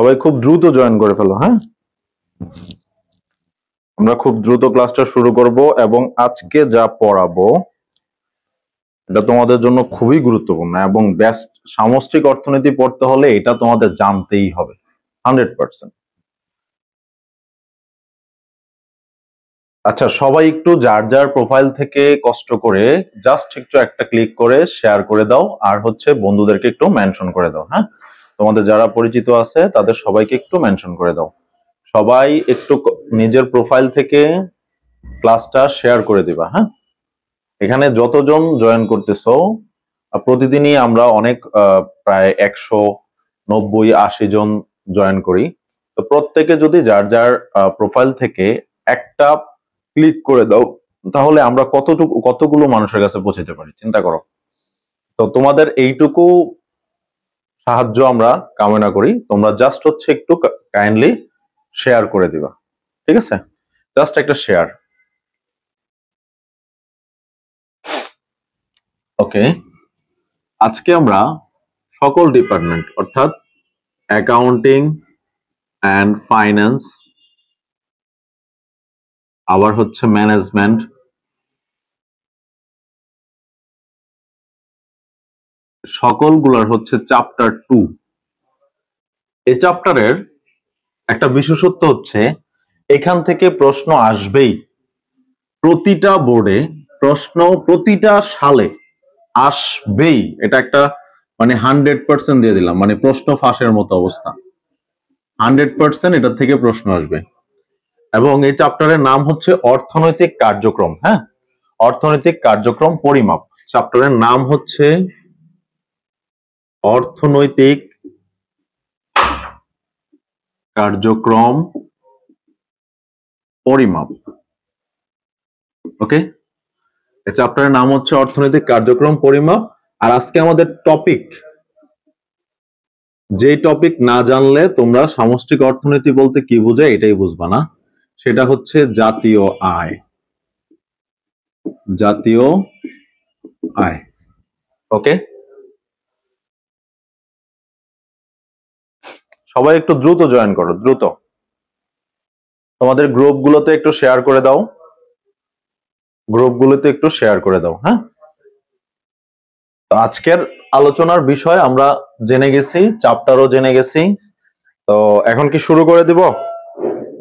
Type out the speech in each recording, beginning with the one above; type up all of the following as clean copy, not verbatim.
সবাই খুব দ্রুত জয়েন করে ফেলো, হ্যাঁ। আমরা খুব দ্রুত ক্লাসটা শুরু করব এবং আজকে যা পড়াবো এটা তোমাদের জন্য খুবই গুরুত্বপূর্ণ এবং বেস্ট সামষ্টিক অর্থনীতি পড়তে হলে এটা তোমাদের জানতেই হবে 100%। আচ্ছা, সবাই একটু যার যার প্রোফাইল থেকে কষ্ট করে জাস্ট একটু একটা ক্লিক করে শেয়ার করে দাও, আর হচ্ছে বন্ধুদেরকে একটু মেনশন করে দাও, হ্যাঁ। তোমাদের যারা পরিচিত আছে তাদের সবাইকে একটু মেনশন করে দাও। সবাই একটু নিজের প্রোফাইল থেকে ক্লাসটা শেয়ার করে দিবা, হ্যাঁ। এখানে যতজন জয়েন করতেছো প্রতিদিনই আমরা অনেক প্রায় 190-80 জন জয়েন করি। তো প্রত্যেকে যদি যার যার প্রোফাইল থেকে একটা ক্লিক করে দাও তাহলে আমরা কতগুলো মানুষের কাছে পৌঁছাতে পারি চিন্তা করো। তো তোমাদের এইটুকু সাহায্য আমরা কামনা করি, তোমরা জাস্ট হচ্ছে একটু কাইন্ডলি শেয়ার করে দিবা, ঠিক আছে। জাস্ট একটা শেয়ার। ওকে, আজকে আমরা সকল ডিপার্টমেন্ট অর্থাৎ অ্যাকাউন্টিং অ্যান্ড ফাইন্যান্স, আবার হচ্ছে ম্যানেজমেন্ট, সকলগুলার হচ্ছে চ্যাপ্টার 2। এই চ্যাপ্টারের একটা বিশেষত্ব হচ্ছে এখান থেকে প্রশ্ন আসবেই, প্রতিটা বোর্ডে প্রশ্ন প্রতিটা সালে আসবেই। এটা একটা মানে 100% দিয়ে দিলাম, মানে প্রশ্ন ফাঁসের মতো অবস্থা। 100% এটা থেকে প্রশ্ন আসবে। এবং এই চ্যাপ্টারের নাম হচ্ছে অর্থনৈতিক কার্যক্রম, হ্যাঁ, অর্থনৈতিক কার্যক্রম পরিমাপ। চ্যাপ্টারের নাম হচ্ছে অর্থনৈতিক কার্যক্রম পরিমাপ। ওকে, এই চ্যাপ্টারের নাম হচ্ছে অর্থনৈতিক কার্যক্রম পরিমাপ। আর আজকে আমাদের টপিক, যে টপিক না জানলে তোমরা সামষ্টিক অর্থনীতি বলতে কি বোঝায় এটাই বুঝবা না, সেটা হচ্ছে জাতীয় আয়। জাতীয় আয়। ওকে, সবাই একটু দ্রুত জয়েন করো, দ্রুত তোমাদের গ্রুপগুলোতে একটু শেয়ার করে দাও, গ্রুপগুলোতে একটু শেয়ার করে দাও, হ্যাঁ। তো আজকের আলোচনার বিষয় আমরা জেনে গেছি, চ্যাপ্টারও জেনে গেছি। তো এখন কি শুরু করে দিব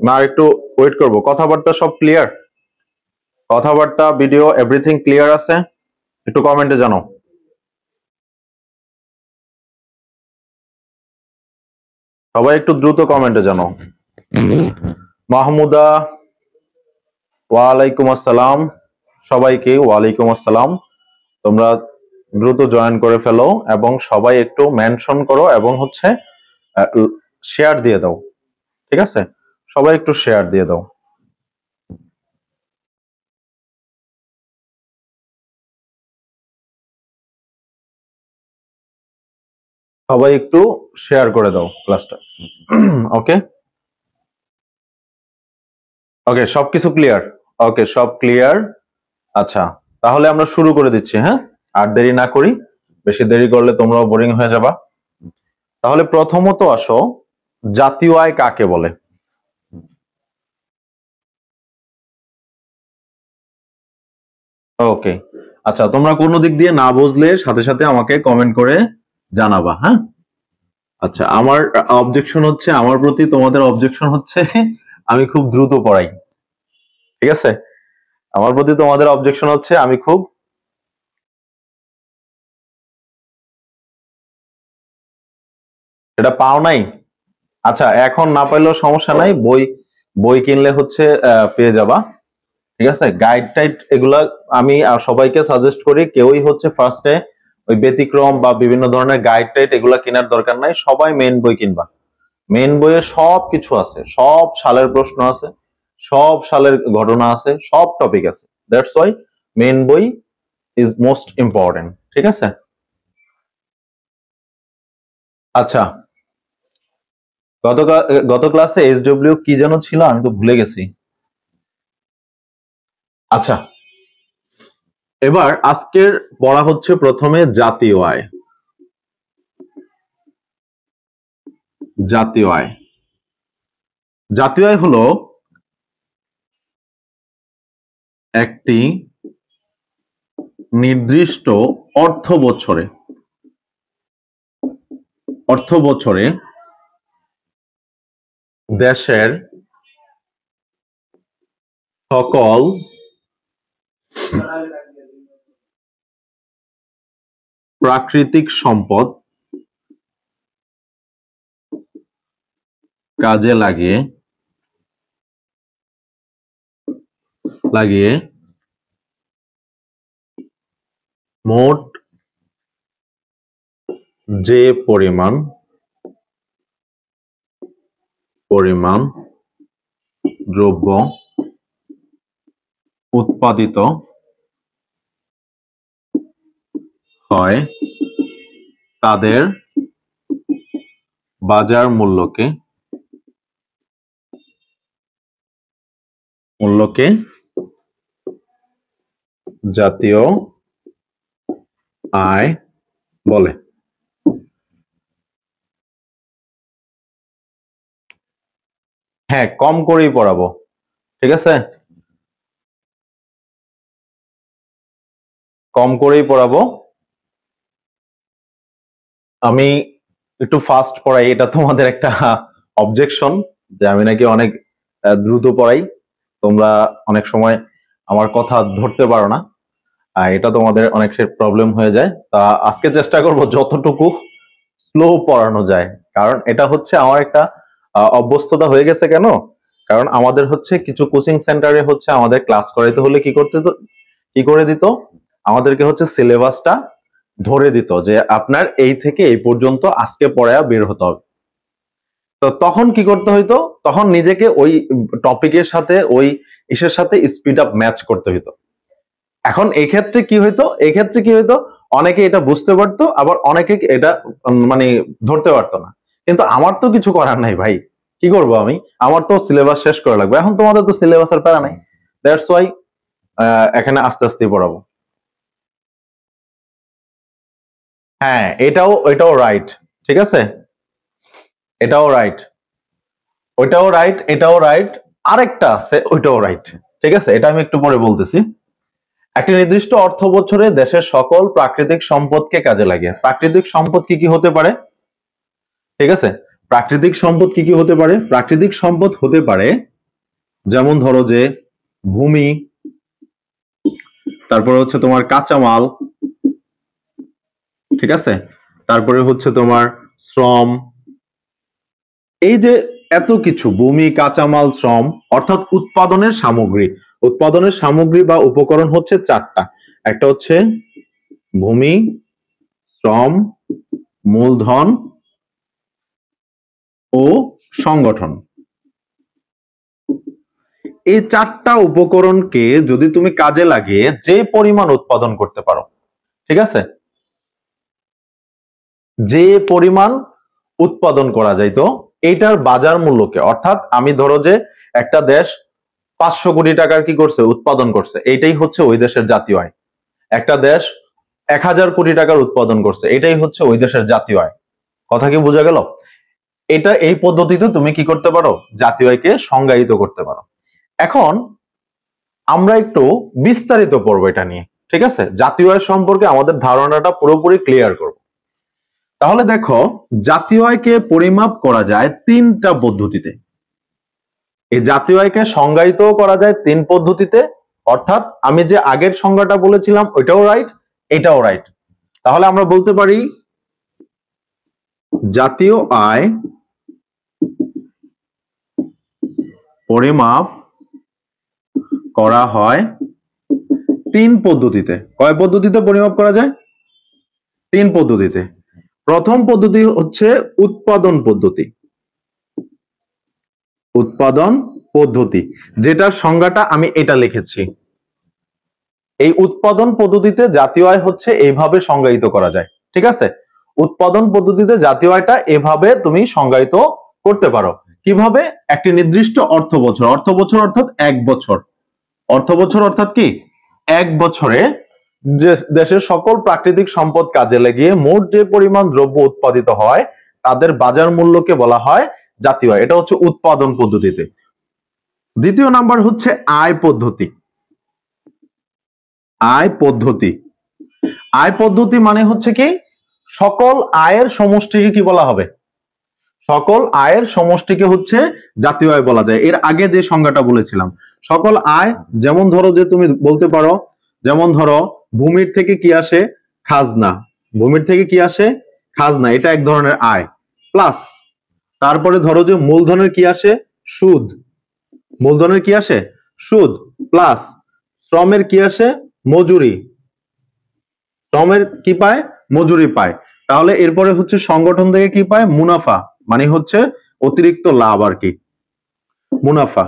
না একটু ওয়েট করব? কথাবার্তা সব ক্লিয়ার? কথাবার্তা, ভিডিও, এভরিথিং ক্লিয়ার আছে? একটু কমেন্টে জানাও। সবাই একটু দ্রুত কমেন্টে জানাও। মাহমুদা, ওয়ালাইকুম আসসালাম। সবাইকে ওয়ালাইকুম আসসালাম। তোমরা দ্রুত জয়েন করে ফেলো এবং সবাই একটু মেনশন করো এবং হচ্ছে শেয়ার দিয়ে দাও, ঠিক আছে। সবাই একটু শেয়ার দিয়ে দাও। সবাই একটু শেয়ার করে দাও ক্লাসটা। ওকে ওকে, সবকিছু ক্লিয়ার? ওকে, সব ক্লিয়ার। আচ্ছা, তাহলে আমরা শুরু করে দিচ্ছি, হ্যাঁ। আর দেরি না করি, বেশি দেরি করলে তোমরাও বোরিং হয়ে যাবা। তাহলে প্রথমত আসো, জাতীয় আয় কাকে বলে? ওকে, আচ্ছা, তোমরা কোনো দিক দিয়ে না বুঝলে সাথে সাথে আমাকে কমেন্ট করে জানাবা, হ্যাঁ। আচ্ছা, আমার অবজেকশন হচ্ছে, আমার প্রতি তোমাদের অবজেকশন হচ্ছে আমি খুব দ্রুত পড়াই, ঠিক আছে। আমার প্রতি তোমাদের অবজেকশন হচ্ছে আমি খুব, এটা পাও নাই? আচ্ছা, এখন না পাইলেও সমস্যা নাই, বই বই কিনলে হচ্ছে পেয়ে যাবা, ঠিক আছে। গাইড টাইড এগুলা আমি সবাইকে সাজেস্ট করি, কেউই হচ্ছে ফার্স্টে ওই ব্যতিক্রম বা বিভিন্ন ধরনের গাইড টাইড এগুলা কেনার দরকার নাই, সবাই মেইন বই কিনবা। মেইন বইয়ে সব কিছু আছে, সব সালের প্রশ্ন আছে, সব সালের ঘটনা আছে, সব টপিক আছে। দ্যাটস ওয়াই মেইন বই ইজ মোস্ট ইম্পর্টেন্ট, ঠিক আছে। আচ্ছা, গত গত ক্লাসে এসডব্লিউ কি যেন ছিল, আমি তো ভুলে গেছি। আচ্ছা, এবার আজকের পড়া হচ্ছে প্রথমে জাতীয় আয়। জাতীয় আয়। জাতীয় আয় হলো একটি নির্দিষ্ট অর্থ বছরে দেশের সকল প্রাকৃতিক সম্পদ কাজে লাগিয়ে মোট যে পরিমাণ দ্রব্য উৎপাদিত হয় তাদের বাজার মূল্যকে জাতীয় আয় বলে। হ্যাঁ, কম করেই পড়াবো, ঠিক আছে, কম করেই পড়াবো। আমি একটু ফাস্ট পড়াই, এটা তোমাদের একটা অবজেকশন যে আমি নাকি অনেক দ্রুত পড়াই, তোমরা অনেক সময় আমার কথা ধরতে পারো না, এটা তোমাদের অনেক প্রবলেম হয়ে যায়। তা আজকে চেষ্টা করব যতটুকু স্লো পড়ানো যায়, কারণ এটা হচ্ছে আমার একটা অভ্যস্ততা হয়ে গেছে। কেন? কারণ আমাদের হচ্ছে কিছু কোচিং সেন্টারে হচ্ছে আমাদের ক্লাস করাইতে হলে কি করে দিত, আমাদেরকে হচ্ছে সিলেবাসটা ধরে দিত যে আপনার এই থেকে এই পর্যন্ত আজকে পড়ায়া বের হতে হবে। তো তখন কি করতে হইতো, তখন নিজেকে ওই টপিকের সাথে ওই ইসের সাথে স্পিড আপ ম্যাচ করতে হইতো। এখন এই ক্ষেত্রে কি হইতো, অনেকে এটা বুঝতে পারতো, আবার অনেকে এটা মানে ধরতে পারতো না। কিন্তু আমার তো কিছু করার নাই ভাই, কি করব আমি, আমার তো সিলেবাস শেষ করা লাগবে। এখন তোমাদের তো সিলেবাসের প্যারা নাই, দ্যাটস ওয়াই এখানে আস্তে আস্তে পড়াবো। হ্যাঁ, এটাও রাইট, ঠিক আছে, এটাও রাইট, এটাও রাইট, আরেকটা আছে ওইটাও রাইট, ঠিক আছে, এটা আমি একটু পরে বলতেছি। একটি নির্দিষ্ট অর্থ বছরে দেশের সকল প্রাকৃতিক সম্পদকে কাজে লাগে। প্রাকৃতিক সম্পদ কি কি হতে পারে? ঠিক আছে, প্রাকৃতিক সম্পদ কি কি হতে পারে? প্রাকৃতিক সম্পদ হতে পারে যেমন ধরো যে ভূমি, তারপরে হচ্ছে তোমার কাঁচামাল, ঠিক আছে, তারপরে হচ্ছে তোমার শ্রম। এই যে এত কিছু, ভূমি, কাঁচামাল, শ্রম, অর্থাৎ উৎপাদনের সামগ্রী বা উপকরণ হচ্ছে চারটা। একটা হচ্ছে ভূমি, শ্রম, মূলধন ও সংগঠন। এই চারটা উপকরণকে যদি তুমি কাজে লাগিয়ে যে পরিমাণ উৎপাদন করতে পারো, ঠিক আছে, যে পরিমাণ উৎপাদন করা যাইতো, এইটার বাজার মূল্যকে, অর্থাৎ আমি ধরো যে একটা দেশ 500 কোটি টাকার কি করছে, উৎপাদন করছে, এইটাই হচ্ছে ওই দেশের জাতীয় আয়। একটা দেশ 1000 কোটি টাকার উৎপাদন করছে, এটাই হচ্ছে ওই দেশের জাতীয় আয়। কথা কি বোঝা গেল? এই পদ্ধতিতে তুমি কি করতে পারো, জাতীয় আয়কে সংজ্ঞায়িত করতে পারো। এখন আমরা একটু বিস্তারিত পড়বো এটা নিয়ে, ঠিক আছে, জাতীয় আয় সম্পর্কে আমাদের ধারণাটা পুরোপুরি ক্লিয়ার করব। তাহলে দেখো, জাতীয় আয়কে পরিমাপ করা যায় তিনটা পদ্ধতিতে। এই জাতীয় আয়কে সংজ্ঞায়িত করা যায় তিন পদ্ধতিতে, অর্থাৎ আমি যে আগের সংজ্ঞাটা বলেছিলাম ওইটাও রাইট, এটাও রাইট। তাহলে আমরা বলতে পারি জাতীয় আয় পরিমাপ করা হয় তিন পদ্ধতিতে। কয় পদ্ধতিতে পরিমাপ করা যায়? তিন পদ্ধতিতে। প্রথম পদ্ধতি হচ্ছে উৎপাদন পদ্ধতি, যেটার সংজ্ঞাটা আমি এটা লিখেছি। এই উৎপাদন পদ্ধতিতে জাতীয় আয় হচ্ছে এইভাবে সংজ্ঞায়িত করা যায়, ঠিক আছে, উৎপাদন পদ্ধতিতে জাতীয় আয়টা এভাবে তুমি সংজ্ঞায়িত করতে পারো। কিভাবে? একটি নির্দিষ্ট অর্থ বছর অর্থাৎ অর্থাৎ কি, এক বছরে যে দেশের সকল প্রাকৃতিক সম্পদ কাজে লাগিয়ে মোট যে পরিমাণ দ্রব্য উৎপাদিত হয় তাদের বাজার মূল্যকে বলা হয় জাতীয় আয়। এটা হচ্ছে উৎপাদন পদ্ধতিতে। দ্বিতীয় নাম্বার হচ্ছে আয় পদ্ধতি। আয় পদ্ধতি, আয় পদ্ধতি মানে হচ্ছে কি, সকল আয়ের সমষ্টিকে কি বলা হবে? সকল আয়ের সমষ্টিকে হচ্ছে জাতীয় আয় বলা যায়। এর আগে যে সংজ্ঞাটা বলেছিলাম, সকল আয়, যেমন ধরো যে তুমি বলতে পারো, যেমন ধরো ভূমির থেকে কি আসে? খাজনা। ভূমির থেকে কি আসে? খাজনা, এটা এক ধরনের আয়। প্লাস তারপরে ধরো যে মূলধনের কি আসে? সুদ। মূলধনের কি আসে? সুদ। প্লাস শ্রমের কি আসে? মজুরি। শ্রমের কি পায়? মজুরি পায়। তাহলে এরপরে হচ্ছে সংগঠন থেকে কি পায়? মুনাফা, মানে হচ্ছে অতিরিক্ত লাভ আর কি, মুনাফা।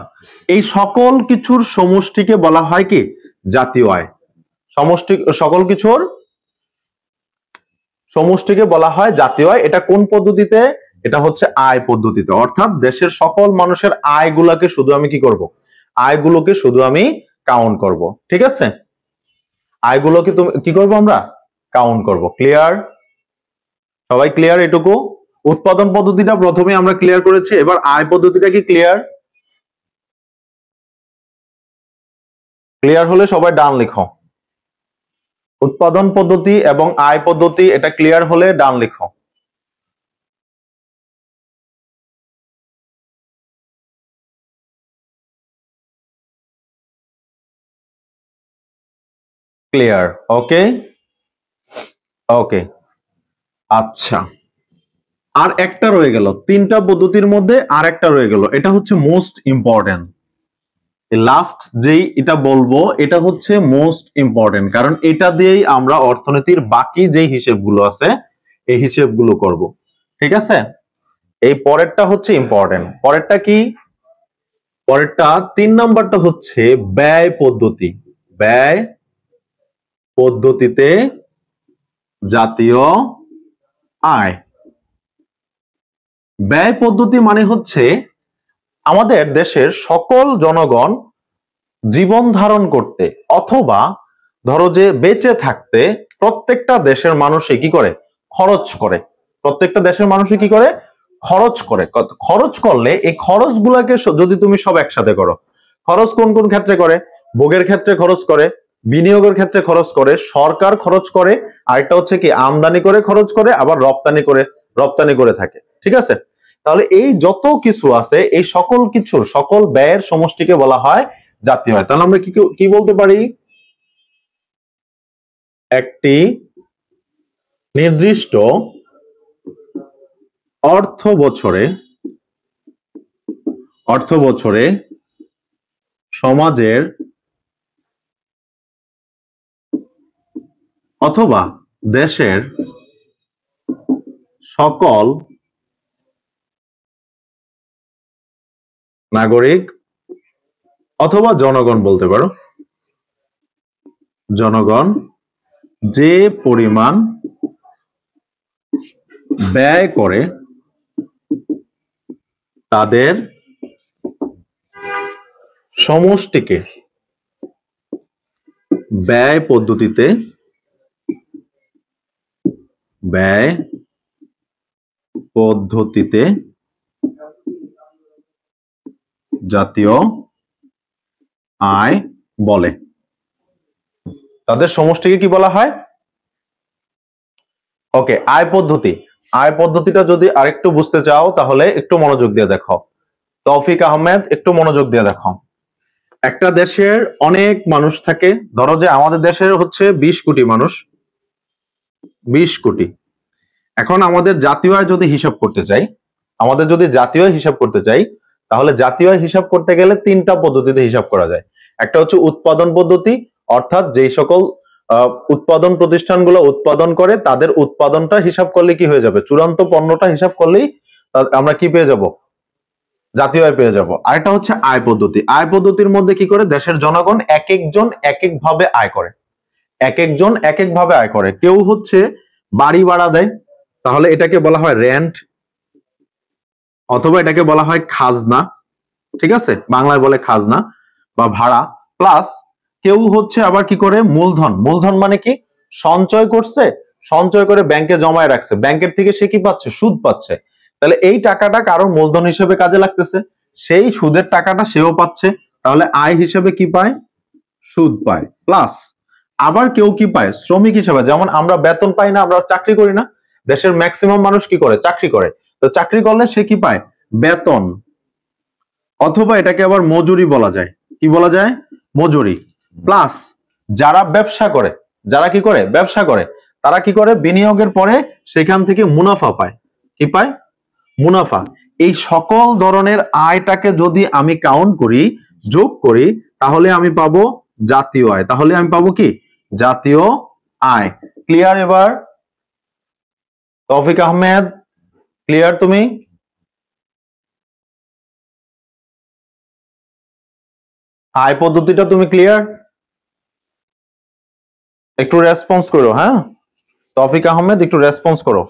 এই সকল কিছুর সমষ্টিকে বলা হয় কি? জাতীয় আয়। সমষ্টি, সকল কিছুর সমষ্টিকে বলা হয় জাতীয় আয়। এটা কোন পদ্ধতিতে? এটা হচ্ছে আয় পদ্ধতিতে। অর্থাৎ দেশের সকল মানুষের আয়গুলোকে শুধু আমি কি করব? আয়গুলোকে শুধু আমি কাউন্ট করব। ঠিক আছে, আয়গুলোকে তুমি কি করব? আমরা কাউন্ট করব। ক্লিয়ার? সবাই ক্লিয়ার এটুকু? উৎপাদন পদ্ধতিটা প্রথমে আমরা ক্লিয়ার করেছি, এবার আয় পদ্ধতিটা কি ক্লিয়ার? ক্লিয়ার হলে সবাই ডান লিখো। উৎপাদন পদ্ধতি এবং আয় পদ্ধতি এটা ক্লিয়ার হলে ডান লিখো। ক্লিয়ার? ওকে, ওকে, আচ্ছা। আর একটা রয়ে গেল, তিনটা পদ্ধতির মধ্যে আর একটা রয়ে গেল, এটা হচ্ছে মোস্ট ইম্পর্টেন্ট। লাস্ট যেই এটা বলবো এটা হচ্ছে মোস্ট ইম্পর্টেন্ট, কারণ এটা দিয়েই আমরা অর্থনীতির বাকি যেই হিসেবগুলো আছে এই হিসেবগুলো করব। ঠিক আছে, এই পরেরটা হচ্ছে ইম্পর্টেন্ট। পরেরটা কি? পরেরটা 3 নাম্বারটা হচ্ছে ব্যয় পদ্ধতি। ব্যয় পদ্ধতিতে জাতীয় আয়। ব্যয় পদ্ধতি মানে হচ্ছে আমাদের দেশের সকল জনগণ জীবন ধারণ করতে অথবা ধরো যে বেঁচে থাকতে প্রত্যেকটা দেশের মানুষই কি করে? খরচ করে। প্রত্যেকটা দেশের মানুষই কি করে? খরচ করে। খরচ করলে এই খরচগুলোকে যদি তুমি সব একসাথে করো, খরচ কোন কোন ক্ষেত্রে করে? ভোগের ক্ষেত্রে খরচ করে, বিনিয়োগের ক্ষেত্রে খরচ করে, সরকার খরচ করে, আরেকটা হচ্ছে কি আমদানি করে খরচ করে, আবার রপ্তানি করে থাকে। ঠিক আছে, তাহলে এই যত কিছু আছে এই সকল কিছুর সকল ব্যয়ের সমষ্টিকে বলা হয় জাতীয় আয়। তাহলে আমরা কি বলতে পারি? একটি নির্দিষ্ট অর্থ বছরে সমাজের অথবা দেশের সকল নাগরিক অথবা জনগণ বলতে পারো, জনগণ যে পরিমাণ ব্যয় করে তাদের সমষ্টিকে ব্যয় পদ্ধতিতে জাতীয় আয় বলে। তাদের সমষ্টিকে কি বলা হয়? ওকে, আয় পদ্ধতি। আয় পদ্ধতিটা যদি আরেকটু বুঝতে চাও তাহলে একটু মনোযোগ দিয়ে দেখো। তৌফিক আহমেদ, একটু মনোযোগ দিয়ে দেখো। একটা দেশের অনেক মানুষ থাকে, ধরো যে আমাদের দেশের হচ্ছে 20 কোটি মানুষ, 20 কোটি। এখন আমাদের জাতীয় আয় যদি হিসাব করতে চাই, তাহলে জাতীয় আয় হিসাব করতে গেলে 3টা পদ্ধতিতে হিসাব করা যায়। একটা হচ্ছে উৎপাদন পদ্ধতি, অর্থাৎ যেই সকল উৎপাদন প্রতিষ্ঠানগুলো উৎপাদন করে তাদের উৎপাদনটা হিসাব করলে কি হয়ে যাবে? চূড়ান্ত পণ্যটা হিসাব করলেই আমরা কি পেয়ে যাব? জাতীয় আয় পেয়ে যাব। আরেকটা হচ্ছে আয় পদ্ধতি। আয় পদ্ধতির মধ্যে কি করে? দেশের জনগণ এক একজন এক একভাবে আয় করে, কেউ হচ্ছে বাড়ি ভাড়া দেয়, তাহলে এটাকে বলা হয় রেন্ট, অথবা এটাকে বলা হয় খাজনা। ঠিক আছে, বাংলায় বলে খাজনা বা ভাড়া। প্লাস কেউ হচ্ছে আবার কি করে? মূলধন মানে কি? সঞ্চয় করছে, সঞ্চয় করে ব্যাংকে জমায় রাখছে, ব্যাংকের থেকে সে কি পাচ্ছে? সুদ পাচ্ছে। তাহলে এই টাকাটা কারো মূলধন হিসেবে কাজে লাগতেছে, সেই সুদের টাকাটা সেও পাচ্ছে। তাহলে আয় হিসেবে কি পায়? সুদ পায়। প্লাস আবার কেউ কি পায়? শ্রমিক হিসেবে, যেমন আমরা বেতন পাই না, আমরা চাকরি করি না, দেশের ম্যাক্সিমাম মানুষ কি করে? চাকরি করে। তো চাকরি করলে সে কি পায়? বেতন। অথবা এটাকে আবার মজুরি বলা যায়। কি বলা যায়? মজুরি। প্লাস যারা ব্যবসা করে, যারা কি করে? ব্যবসা করে, তারা কি করে? বিনিয়োগের পরে সেখান থেকে মুনাফা পায়। কি পায়? মুনাফা। এই সকল ধরনের আয়টাকে যদি আমি কাউন্ট করি, যোগ করি, তাহলে আমি পাবো জাতীয় আয়। তাহলে আমি পাবো কি? জাতীয় আয়। ক্লিয়ার এবার? তৌফিক আহমেদ, ক্লিয়ার তুমি? আয় পদ্ধতিটা তুমি ক্লিয়ার? একটু রেসপন্স করো। হ্যাঁ, তৌফিক আহমেদ একটু রেসপন্স করো,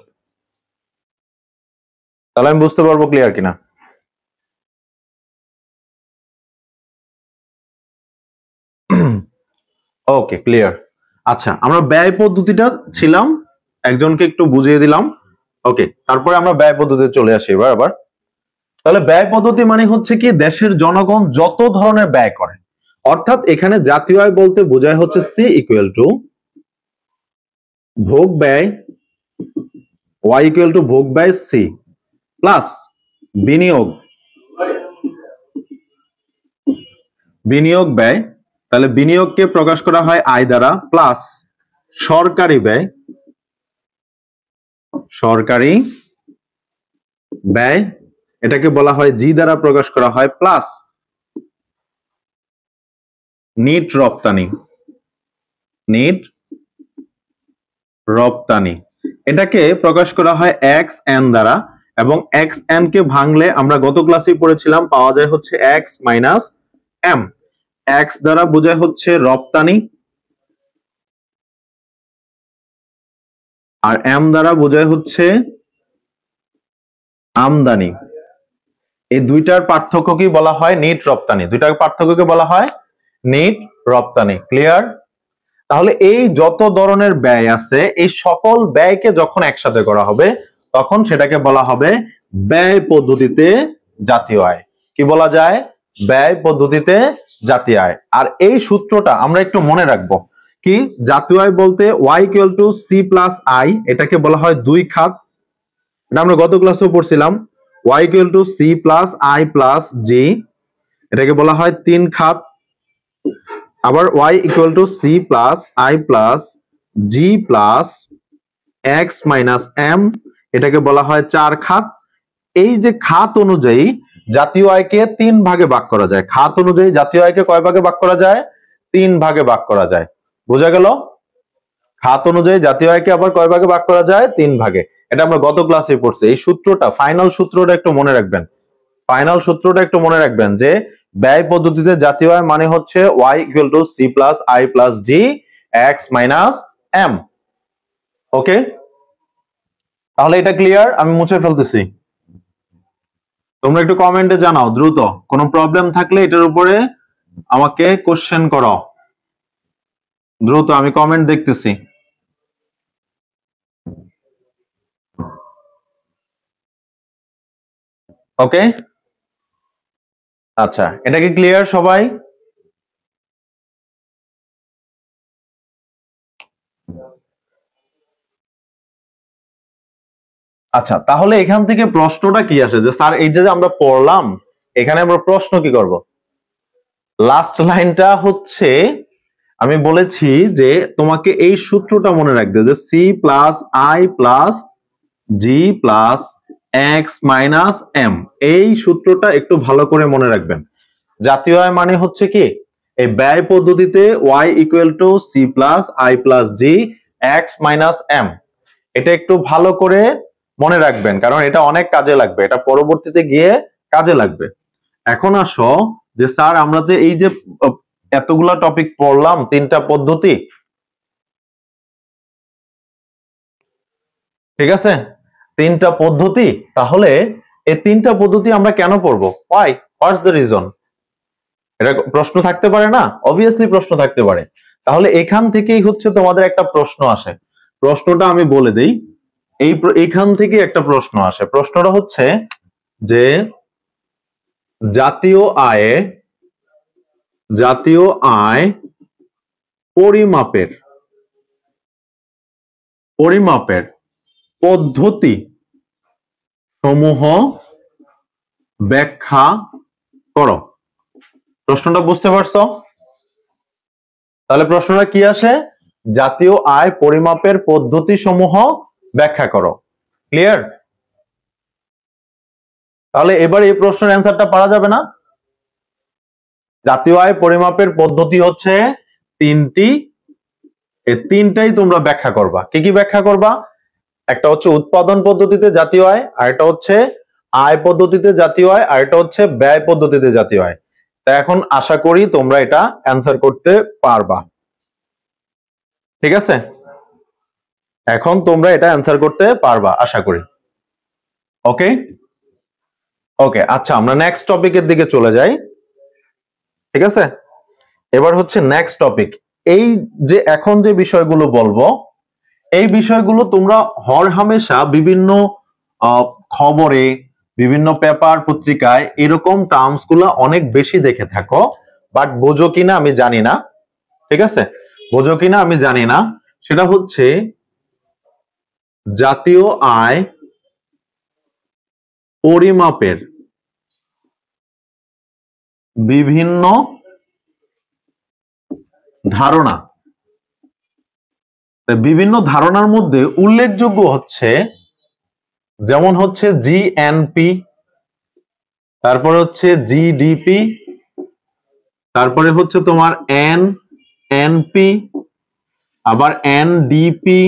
তাহলে আমি বুঝতে পারবো ক্লিয়ার কিনা। ওকে, ক্লিয়ার। আচ্ছা, আমরা ব্যয় পদ্ধতিটা ছিলাম, একজনকে একটু বুঝিয়ে দিলাম। ওকে, তারপরে আমরা ব্যয় পদ্ধতিতে চলে আসি এবার আবার। তাহলে ব্যয় পদ্ধতি মানে হচ্ছে কি? দেশের জনগণ যত ধরনের ব্যয় করে, অর্থাৎ এখানে জাতীয় আয় বলতে বোঝায় হচ্ছে সি ইকুয়াল টু ভোগ ব্যয়, ওয়াই ইকুয়াল টু ভোগ ব্যয় সি, প্লাস বিনিয়োগ, বিনিয়োগ ব্যয়। তাহলে বিনিয়োগকে প্রকাশ করা হয় আয় দ্বারা, প্লাস সরকারি ব্যয়, সরকারি ব্যয়, এটাকে বলা হয় জি দ্বারা প্রকাশ করা হয়, প্লাস নিট রপ্তানি, নিট রপ্তানি, এটাকে প্রকাশ করা হয় এক্স এন দ্বারা। এবং এক্স এন কে ভাঙলে আমরা গত ক্লাসে পড়েছিলাম, পাওয়া যায় হচ্ছে এক্স মাইনাস এম। এক্স দ্বারা বোঝায় হচ্ছে রপ্তানি, আর এম দ্বারা বোঝায় হচ্ছে আমদানি। এই দুইটার পার্থক্য কি বলা হয়? নিট রপ্তানি। দুইটার পার্থক্যকে বলা হয় নিট রপ্তানি। ক্লিয়ার? তাহলে এই যত ধরনের ব্যয় আছে, এই সকল ব্যয়কে যখন একসাথে করা হবে, তখন সেটাকে বলা হবে ব্যয় পদ্ধতিতে জাতীয় আয়। কি বলা যায়? ব্যয় পদ্ধতিতে জাতীয় আয়। আর এই সূত্রটা আমরা একটু মনে রাখবো। কি? জাতীয় আয় বলতে Y equal to C plus I, এটাকে বলা হয় দুই খাত। এটা আমরা গত ক্লাসেও পড়ছিলাম। Y equal to C plus I plus G, এটাকে বলা হয় তিন খাত। আবার y equal to C plus I plus G plus X minus M, এটাকে বলা হয় চার খাত। এই যে খাত অনুযায়ী জাতীয় আয়কে তিন ভাগে ভাগ করা যায়। খাত অনুযায়ী জাতীয় আয়কে কয় ভাগে ভাগ করা যায়? তিন ভাগে ভাগ করা যায়। বোঝা গেল? খাত অনুযায়ী জাতীয় আয়কে আবার কয় ভাগে ভাগ করা যায়? তিন ভাগে। এটা আমরা গত ক্লাসে পড়ছি। এই সূত্রটা, ফাইনাল সূত্রটা একটু মনে রাখবেন। ফাইনাল সূত্রটা একটু মনে রাখবেন যে ব্যয় পদ্ধতিতে জাতীয় আয় মানে হচ্ছে y equal to C plus I plus G X minus M. Okay, তাহলে এটা ক্লিয়ার? আমি মুছে ফেলতেছি, তোমরা একটু কমেন্টে জানাও দ্রুত। কোনো প্রবলেম থাকলে এটার উপরে আমাকে কোশ্চেন করো দ্রুত, আমি কমেন্ট দেখতেছি। ওকে, আচ্ছা, এটা কি ক্লিয়ার সবাই? আচ্ছা, তাহলে এখান থেকে প্রশ্নটা কি আসে যে স্যার এই যে আমরা পড়লাম, এখানে আমরা প্রশ্ন কি করব? লাস্ট লাইনটা হচ্ছে আমি বলেছি যে তোমাকে এই সূত্রটা মনে রাখবে যে C plus I plus G plus X minus M. এই সূত্রটা একটু ভালো করে মনে রাখবেন। জাতীয় আয় মানে হচ্ছে কি? এই ব্যয় পদ্ধতিতে y equal to C plus I plus G X minus M. এটা একটু ভালো করে মনে রাখবেন, কারণ এটা অনেক কাজে লাগবে, এটা পরবর্তীতে গিয়ে কাজে লাগবে। এখন আসো যে স্যার আমরা যে এই যে এতগুলা টপিক পড়লাম, তিনটা পদ্ধতি, ঠিক আছে? তিনটা পদ্ধতি, তাহলে এই তিনটা পদ্ধতি আমরা কেন পড়বো? why, what's the reason? এটা প্রশ্ন থাকতে পারে না? অবভিয়াসলি প্রশ্ন থাকতে পারে। তাহলে এখান থেকেই হচ্ছে তোমাদের একটা প্রশ্ন আসে প্রশ্নটা আমি বলে দেই। এইখান থেকে একটা প্রশ্ন আসে। প্রশ্নটা হচ্ছে যে জাতীয় আয় পরিমাপের পদ্ধতি সমূহ ব্যাখ্যা করো। প্রশ্নটা বুঝতে পারছো? তাহলে প্রশ্নটা কি আসে? জাতীয় আয় পরিমাপের পদ্ধতি সমূহ ব্যাখ্যা করো। ক্লিয়ার? তাহলে এবার এই প্রশ্নের অ্যান্সারটা পারা যাবে না? জাতীয় আয় পরিমাপের পদ্ধতি হচ্ছে তিনটি, এই তিনটাই তোমরা ব্যাখ্যা করবা। কি কি ব্যাখ্যা করবা? একটা হচ্ছে উৎপাদন পদ্ধতিতে জাতীয় আয়, আরেকটা হচ্ছে আয় পদ্ধতিতে জাতীয় আয়, আরেকটা হচ্ছে ব্যয় পদ্ধতিতে জাতীয় আয়। তা এখন আশা করি তোমরা এটা অ্যান্সার করতে পারবা। ঠিক আছে, এখন তোমরা এটা অ্যান্সার করতে পারবা আশা করি। ওকে ওকে, আচ্ছা আমরা নেক্সট টপিকের দিকে চলে যাই। ঠিক আছে, এবার হচ্ছে নেক্সট টপিক। এই যে এখন যে বিষয়গুলো বলবো, এই বিষয়গুলো তোমরা হরহামেশা বিভিন্ন খবরে, বিভিন্ন পেপার পত্রিকায় এরকম টার্মস গুলো অনেক বেশি দেখে থাকো, বাট বোঝো কিনা আমি জানি না। ঠিক আছে, বোঝো কিনা আমি জানি না। সেটা হচ্ছে জাতীয় আয় পরিমাপের বিভিন্ন ধারণা। বিভিন্ন ধারণার মধ্যে উল্লেখযোগ্য হচ্ছে, যেমন হচ্ছে জিএনপি, তারপরে হচ্ছে জিডিপি, তারপরে হচ্ছে তোমার এনপি, আবার এনডিপি।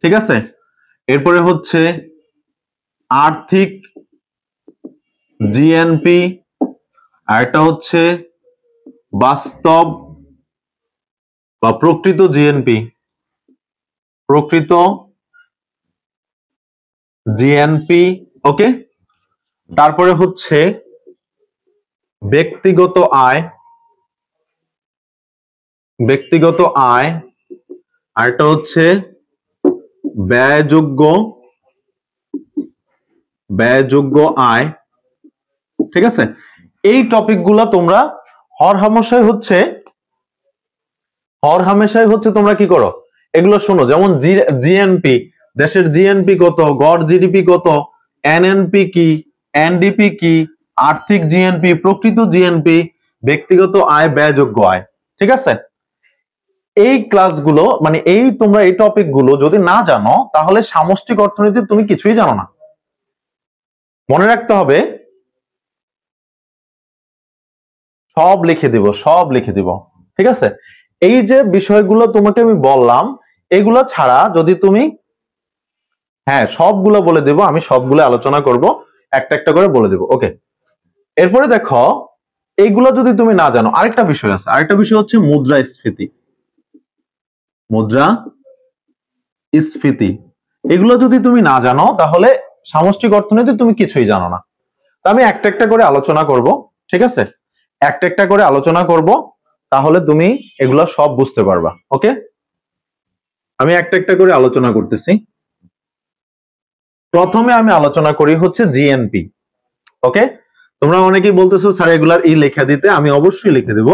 ঠিক আছে, এরপরে হচ্ছে আর্থিক জিএনপি, আর একটা হচ্ছে বাস্তব বা প্রকৃত জিএনপি, প্রকৃত জিএনপি। ওকে, তারপরে হচ্ছে ব্যক্তিগত আয়, ব্যক্তিগত আয়, আরেকটা হচ্ছে ব্যয়যোগ্য আয়। ঠিক আছে, এই টপিকগুলো তোমরা হরহামেশাই হচ্ছে তোমরা কি করো, এগুলো শোনো। যেমন জিএনপি, দেশের জিএনপি কত, গড় জিডিপি কত, এনএনপি কি, এনডিপি কি, আর্থিক জিএনপি, প্রকৃত জিএনপি, ব্যক্তিগত আয়, ব্যয়যোগ্য আয়। ঠিক আছে, এই ক্লাসগুলো মানে তোমরা এই টপিকগুলো যদি না জানো তাহলে সামষ্টিক অর্থনীতি তুমি কিছুই জানো না। মনে রাখতে হবে, সব লিখে দিব। ঠিক আছে, এই যে বিষয়গুলো তোমাকে আমি বললাম, এগুলো ছাড়া যদি তুমি, হ্যাঁ সবগুলো বলে দেব, আমি সবগুলো আলোচনা করব, একটা একটা করে বলে দেব। ওকে, এরপরে দেখো, এইগুলো যদি তুমি না জানো, আরেকটা বিষয় আছে। আরেকটা বিষয় হচ্ছে মুদ্রাস্ফীতি। এগুলো যদি তুমি না জানো তাহলে সামষ্টিক অর্থনীতি তুমি কিছুই জানো না। তা আমি একটা একটা করে আলোচনা করব। ঠিক আছে, একটা একটা করে আলোচনা করব, তাহলে তুমি এগুলো সব বুঝতে পারবা। ওকে, আমি একটা একটা করে আলোচনা করতেছি। প্রথমে আমি আলোচনা করি হচ্ছে জিএনপি। ওকে, তোমরা অনেকেই বলতেছো স্যার এগুলার লেখা দিতে, আমি অবশ্যই লিখে দেব।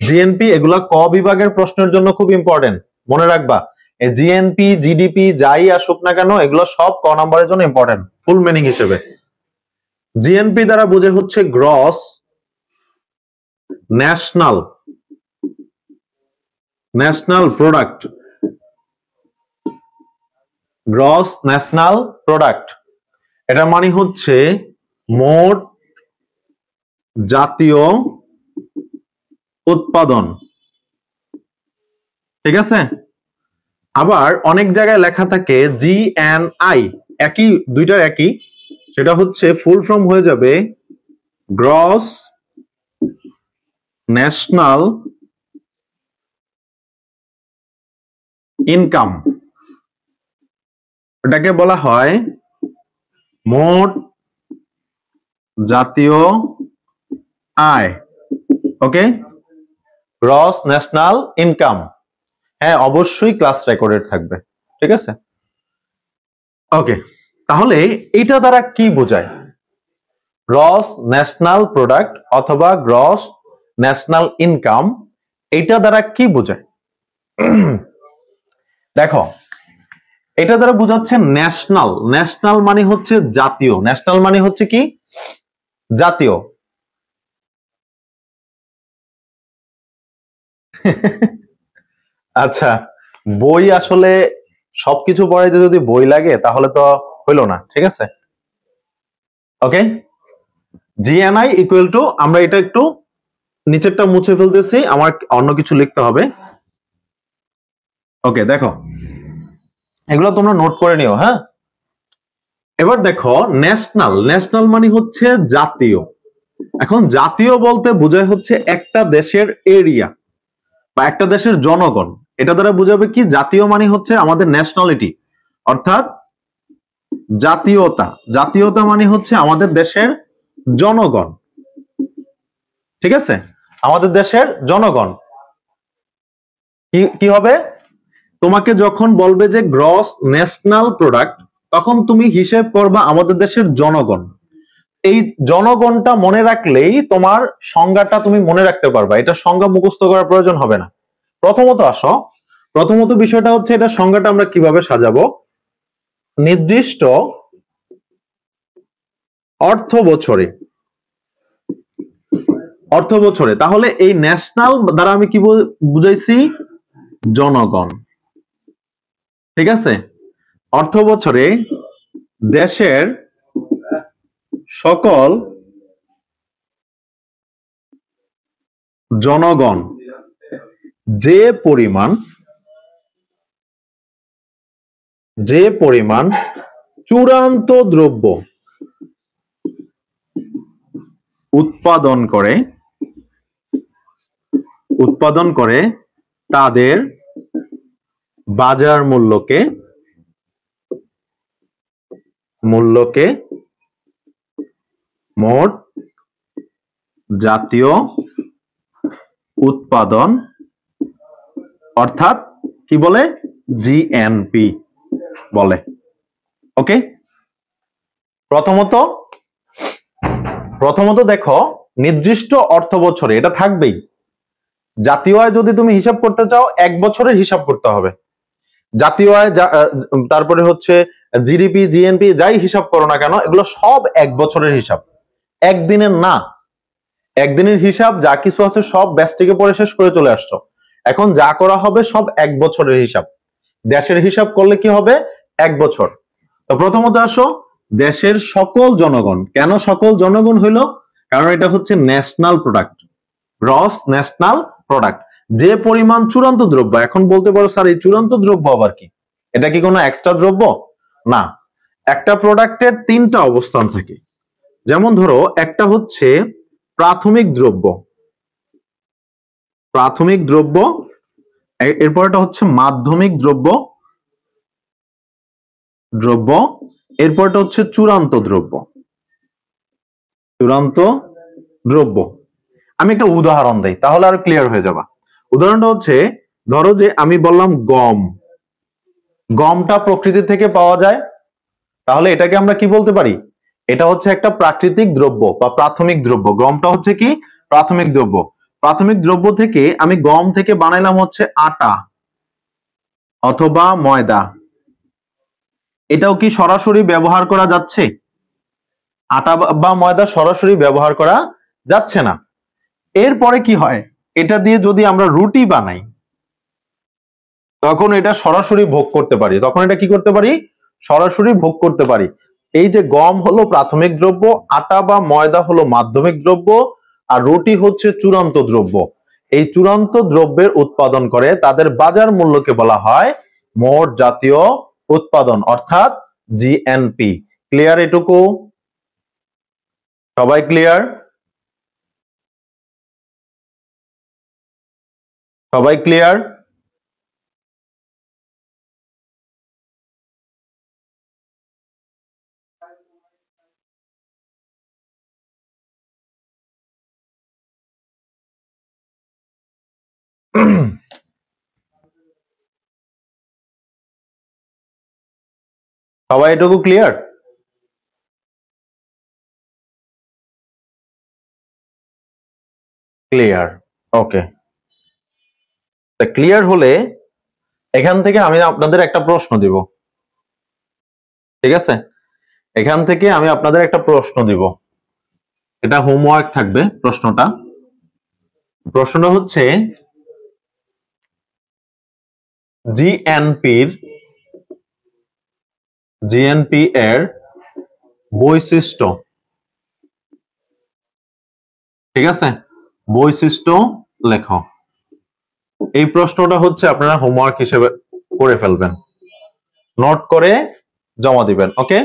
জিএনপি এগুলা ক বিভাগের প্রশ্নের জন্য খুব ইম্পর্টেন্ট, মনে রাখবা। জিএনপি জিডিপি যাই আসুক না কেন, এগুলো সব ক নাম্বারের জন্য ইম্পর্টেন্ট ফুল মিনিং হিসেবে। জিএনপি দ্বারা বোঝে হচ্ছে gross national product, gross national product. এটা মানে হচ্ছে মোট জাতীয় উৎপাদন। ঠিক আছে, আবার অনেক জায়গায় লেখা থাকে জিএনআই, একই, দুইটার একই, সেটা হচ্ছে ফুল ফর্ম হয়ে যাবে গ্রস ন্যাশনাল ইনকাম। এটাকে বলা হয় মোট জাতীয় আয়। ওকে, গ্রস ন্যাশনাল ইনকাম। হ্যাঁ অবশ্যই ক্লাস রেকর্ডেড থাকবে। ঠিক আছে? ওকে, তাহলে এটা দ্বারা কি বোঝায়? গ্রস ন্যাশনাল প্রোডাক্ট অথবা গ্রস ন্যাশনাল ইনকাম, এটা দ্বারা কি বোঝায়? দেখো, এটা দ্বারা বোঝাচ্ছে ন্যাশনাল। ন্যাশনাল মানে হচ্ছে জাতীয়। ন্যাশনাল মানে হচ্ছে কি? জাতীয়। আচ্ছা, বই আসলে সবকিছু পড়াইতে যদি বই লাগে তাহলে তো হইলো না, ঠিক আছে? ওকে, জিএনআই ইকুয়াল টু, আমরা এটা একটু নিচেরটা মুছে ফেলতেছি, আমার অন্য কিছু লিখতে হবে। ওকে, দেখো, এগুলো তোমরা নোট করে নিও, হ্যাঁ? এবার দেখো, ন্যাশনাল। ন্যাশনাল মানে হচ্ছে জাতীয়। এখন জাতীয় বলতে বোঝায় হচ্ছে একটা দেশের এরিয়া বা একটা দেশের জনগণ। এটা দ্বারা বোঝাবে কি? জাতীয় মানে হচ্ছে আমাদের ন্যাশনালিটি, অর্থাৎ জাতীয়তা। জাতীয়তা মানে হচ্ছে আমাদের দেশের জনগণ, ঠিক আছে? আমাদের দেশের জনগণ। কি হবে? তোমাকে যখন বলবে যে গ্রস ন্যাশনাল প্রোডাক্ট, তখন তুমি হিসেব করবা আমাদের দেশের জনগণ। এই জনগণটা মনে রাখলেই তোমার সংজ্ঞাটা তুমি মনে রাখতে পারবা। এটা সংজ্ঞা মুখস্থ করার প্রয়োজন হবে না। প্রথমত আসো, প্রথমত বিষয়টা হচ্ছে এটা সংজ্ঞাটা আমরা কিভাবে সাজাবো? নির্দিষ্ট অর্থ বছরে। অর্থ বছরে, তাহলে এই ন্যাশনাল দ্বারা আমি কি বুঝাইছি? জনগণ, ঠিক আছে? অর্থ বছরে দেশের সকল জনগণ যে পরিমাণ চূড়ান্ত দ্রব্য উৎপাদন করে তাদের বাজার মূল্যকে মোট জাতীয় উৎপাদন, অর্থাৎ কি বলে? জিএনপি বলে। ওকে, প্রথমত দেখো, নির্দিষ্ট অর্থ বছরে এটা থাকবেই। জাতীয় আয় যদি তুমি হিসাব করতে চাও, এক বছরের হিসাব করতে হবে। জাতীয় আয়, তারপরে হচ্ছে জিডিপি, জিএনপি, যাই হিসাব করো না কেন, এগুলো সব এক বছরের হিসাব, একদিনের না। একদিনের হিসাব যা কিছু আছে সব ব্যাচ থেকে পড়ে শেষ করে চলে আসছো। এখন যা করা হবে সব এক বছরের হিসাব। দেশের হিসাব করলে কি হবে? এক বছর। তো প্রথমত আসো, দেশের সকল জনগণ। কেন সকল জনগণ হইলো? কারণ এটা হচ্ছে national product, gross national product. যে পরিমাণ চূড়ান্ত দ্রব্য। এখন বলতে পারো স্যার এই চূড়ান্ত দ্রব্য আবার কি? এটা কি কোনো এক্সট্রা দ্রব্য? না, একটা প্রোডাক্টের তিনটা অবস্থান থাকে। যেমন ধরো, একটা হচ্ছে প্রাথমিক দ্রব্য, এরপরটা হচ্ছে মাধ্যমিক দ্রব্য, এরপরটা হচ্ছে চূড়ান্ত দ্রব্য। আমি একটা উদাহরণ দেই, তাহলে আর ক্লিয়ার হয়ে যাবে। উদাহরণটা হচ্ছে, ধরো যে আমি বললাম গমটা প্রকৃতি থেকে পাওয়া যায়, তাহলে এটাকে আমরা কি বলতে পারি? এটা হচ্ছে একটা প্রাকৃতিক দ্রব্য বা প্রাথমিক দ্রব্য। গমটা হচ্ছে কি? প্রাথমিক দ্রব্য। প্রাথমিক দ্রব্য থেকে আমি গম থেকে বানাইলাম হচ্ছে আটা অথবা ময়দা। এটাও কি সরাসরি ব্যবহার করা যাচ্ছে? আটা বা ময়দা সরাসরি ব্যবহার করা যাচ্ছে না। এরপরে কি হয়? এটা দিয়ে যদি আমরা রুটি বানাই, তখন এটা সরাসরি ভোগ করতে পারি। তখন এটা কি করতে পারি? সরাসরি ভোগ করতে পারি। এই যে গম হলো প্রাথমিক দ্রব্য, আটা বা ময়দা হলো মাধ্যমিক দ্রব্য, আর রুটি হচ্ছে চূড়ান্ত দ্রব্য। এই চূড়ান্ত দ্রব্যের উৎপাদন করে তাদের বাজার মূল্যকে বলা হয় মোট জাতীয় উৎপাদন, অর্থাৎ জিএনপি। ক্লিয়ার এটুকু? সবাই ক্লিয়ার? সবাই ক্লিয়ার? সবাই এটুকু ক্লিয়ার? ক্লিয়ার, ওকে। ক্লিয়ার হলে এখান থেকে আমি আপনাদের একটা প্রশ্ন দিব, ঠিক আছে? এখান থেকে আমি আপনাদের একটা প্রশ্ন দিব, এটা হোমওয়ার্ক থাকবে। প্রশ্নটা হচ্ছে জিএনপি এর বৈশিষ্ট্য, ঠিক আছে? বৈশিষ্ট্য লেখো। এই প্রশ্নটা হচ্ছে আপনারা হোমওয়ার্ক হিসেবে করে ফেলবেন, নোট করে জমা দিবেন। ওকে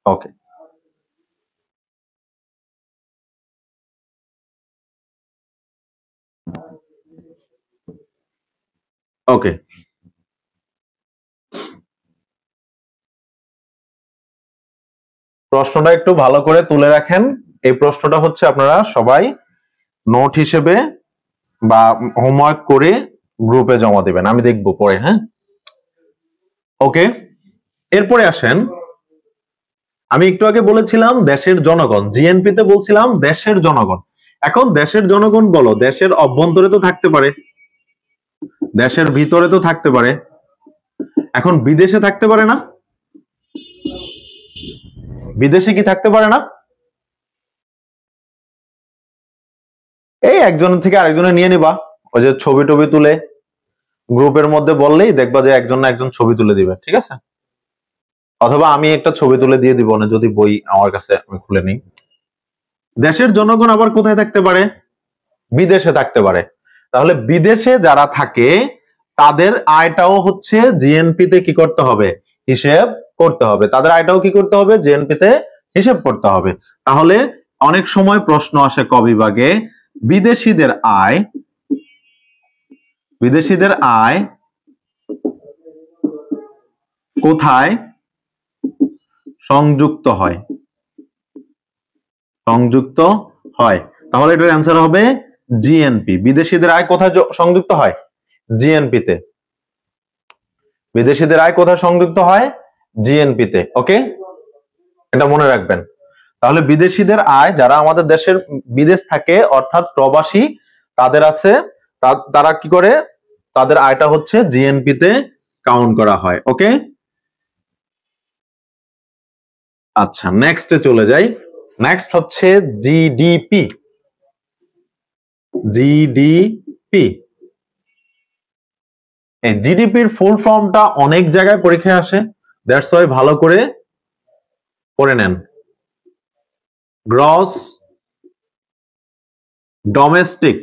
ওকে ওকে প্রশ্নটা একটু ভালো করে তুলে রাখেন। এই প্রশ্নটা হচ্ছে আপনারা সবাই নোট হিসেবে বা হোমওয়ার্ক করে গ্রুপে জমা দিবেন, আমি দেখবো পরে। হ্যাঁ, ওকে। এরপরে আসেন, আমি একটু আগে বলেছিলাম দেশের জনগণ, জিএনপি তে বলছিলাম দেশের জনগণ। এখন দেশের জনগণ বলো, দেশের অভ্যন্তরে তো থাকতে পারে, দেশের ভিতরে তো থাকতে পারে, এখন বিদেশে থাকতে পারে না? বিদেশে কি থাকতে পারে না? এই একজনের থেকে আরেকজনে নিয়ে নিবা, ওই যে ছবি টবি তুলে গ্রুপের মধ্যে বললেই দেখবা যে একজন না একজন ছবি তুলে দিবে, ঠিক আছে? অথবা আমি একটা ছবি তুলে দিয়ে দিব, না যদি বই আমার কাছে আমি খুলে নিই। দেশের জনগণ আবার কোথায় থাকতে পারে? বিদেশে থাকতে পারে। তাহলে বিদেশে যারা থাকে তাদের আয়টাও হচ্ছে জিএনপি তে কি করতে হবে? হিসেব করতে হবে। তাদের আয়টাও কি করতে হবে? জিএনপি তে হিসেব করতে হবে। তাহলে অনেক সময় প্রশ্ন আসে ক বিভাগে, বিদেশিদের আয় কোথায় সংযুক্ত হয়? তাহলে এটার অ্যান্সার হবে জিএনপি। বিদেশিদের আয় কোথায় সংযুক্ত হয়? জিএনপি তে। বিদেশিদের আয় কোথায় সংযুক্ত হয়? জিএনপি তে। ওকে, এটা মনে রাখবেন। তাহলে বিদেশিদের আয়, যারা আমাদের দেশের বিদেশ থাকে অর্থাৎ প্রবাসী, তাদের আছে, তারা কি করে? তাদের আয়টা হচ্ছে জিএনপি তে কাউন্ট করা হয়। ওকে, আচ্ছা, নেক্সটে চলে যাই। নেক্সট হচ্ছে জিডিপি। এই জিডিপির ফুল ফর্মটা অনেক জায়গায় পরীক্ষায় আসে, দ্যাটস ওয়াই ভালো করে পড়ে নেন। Gross domestic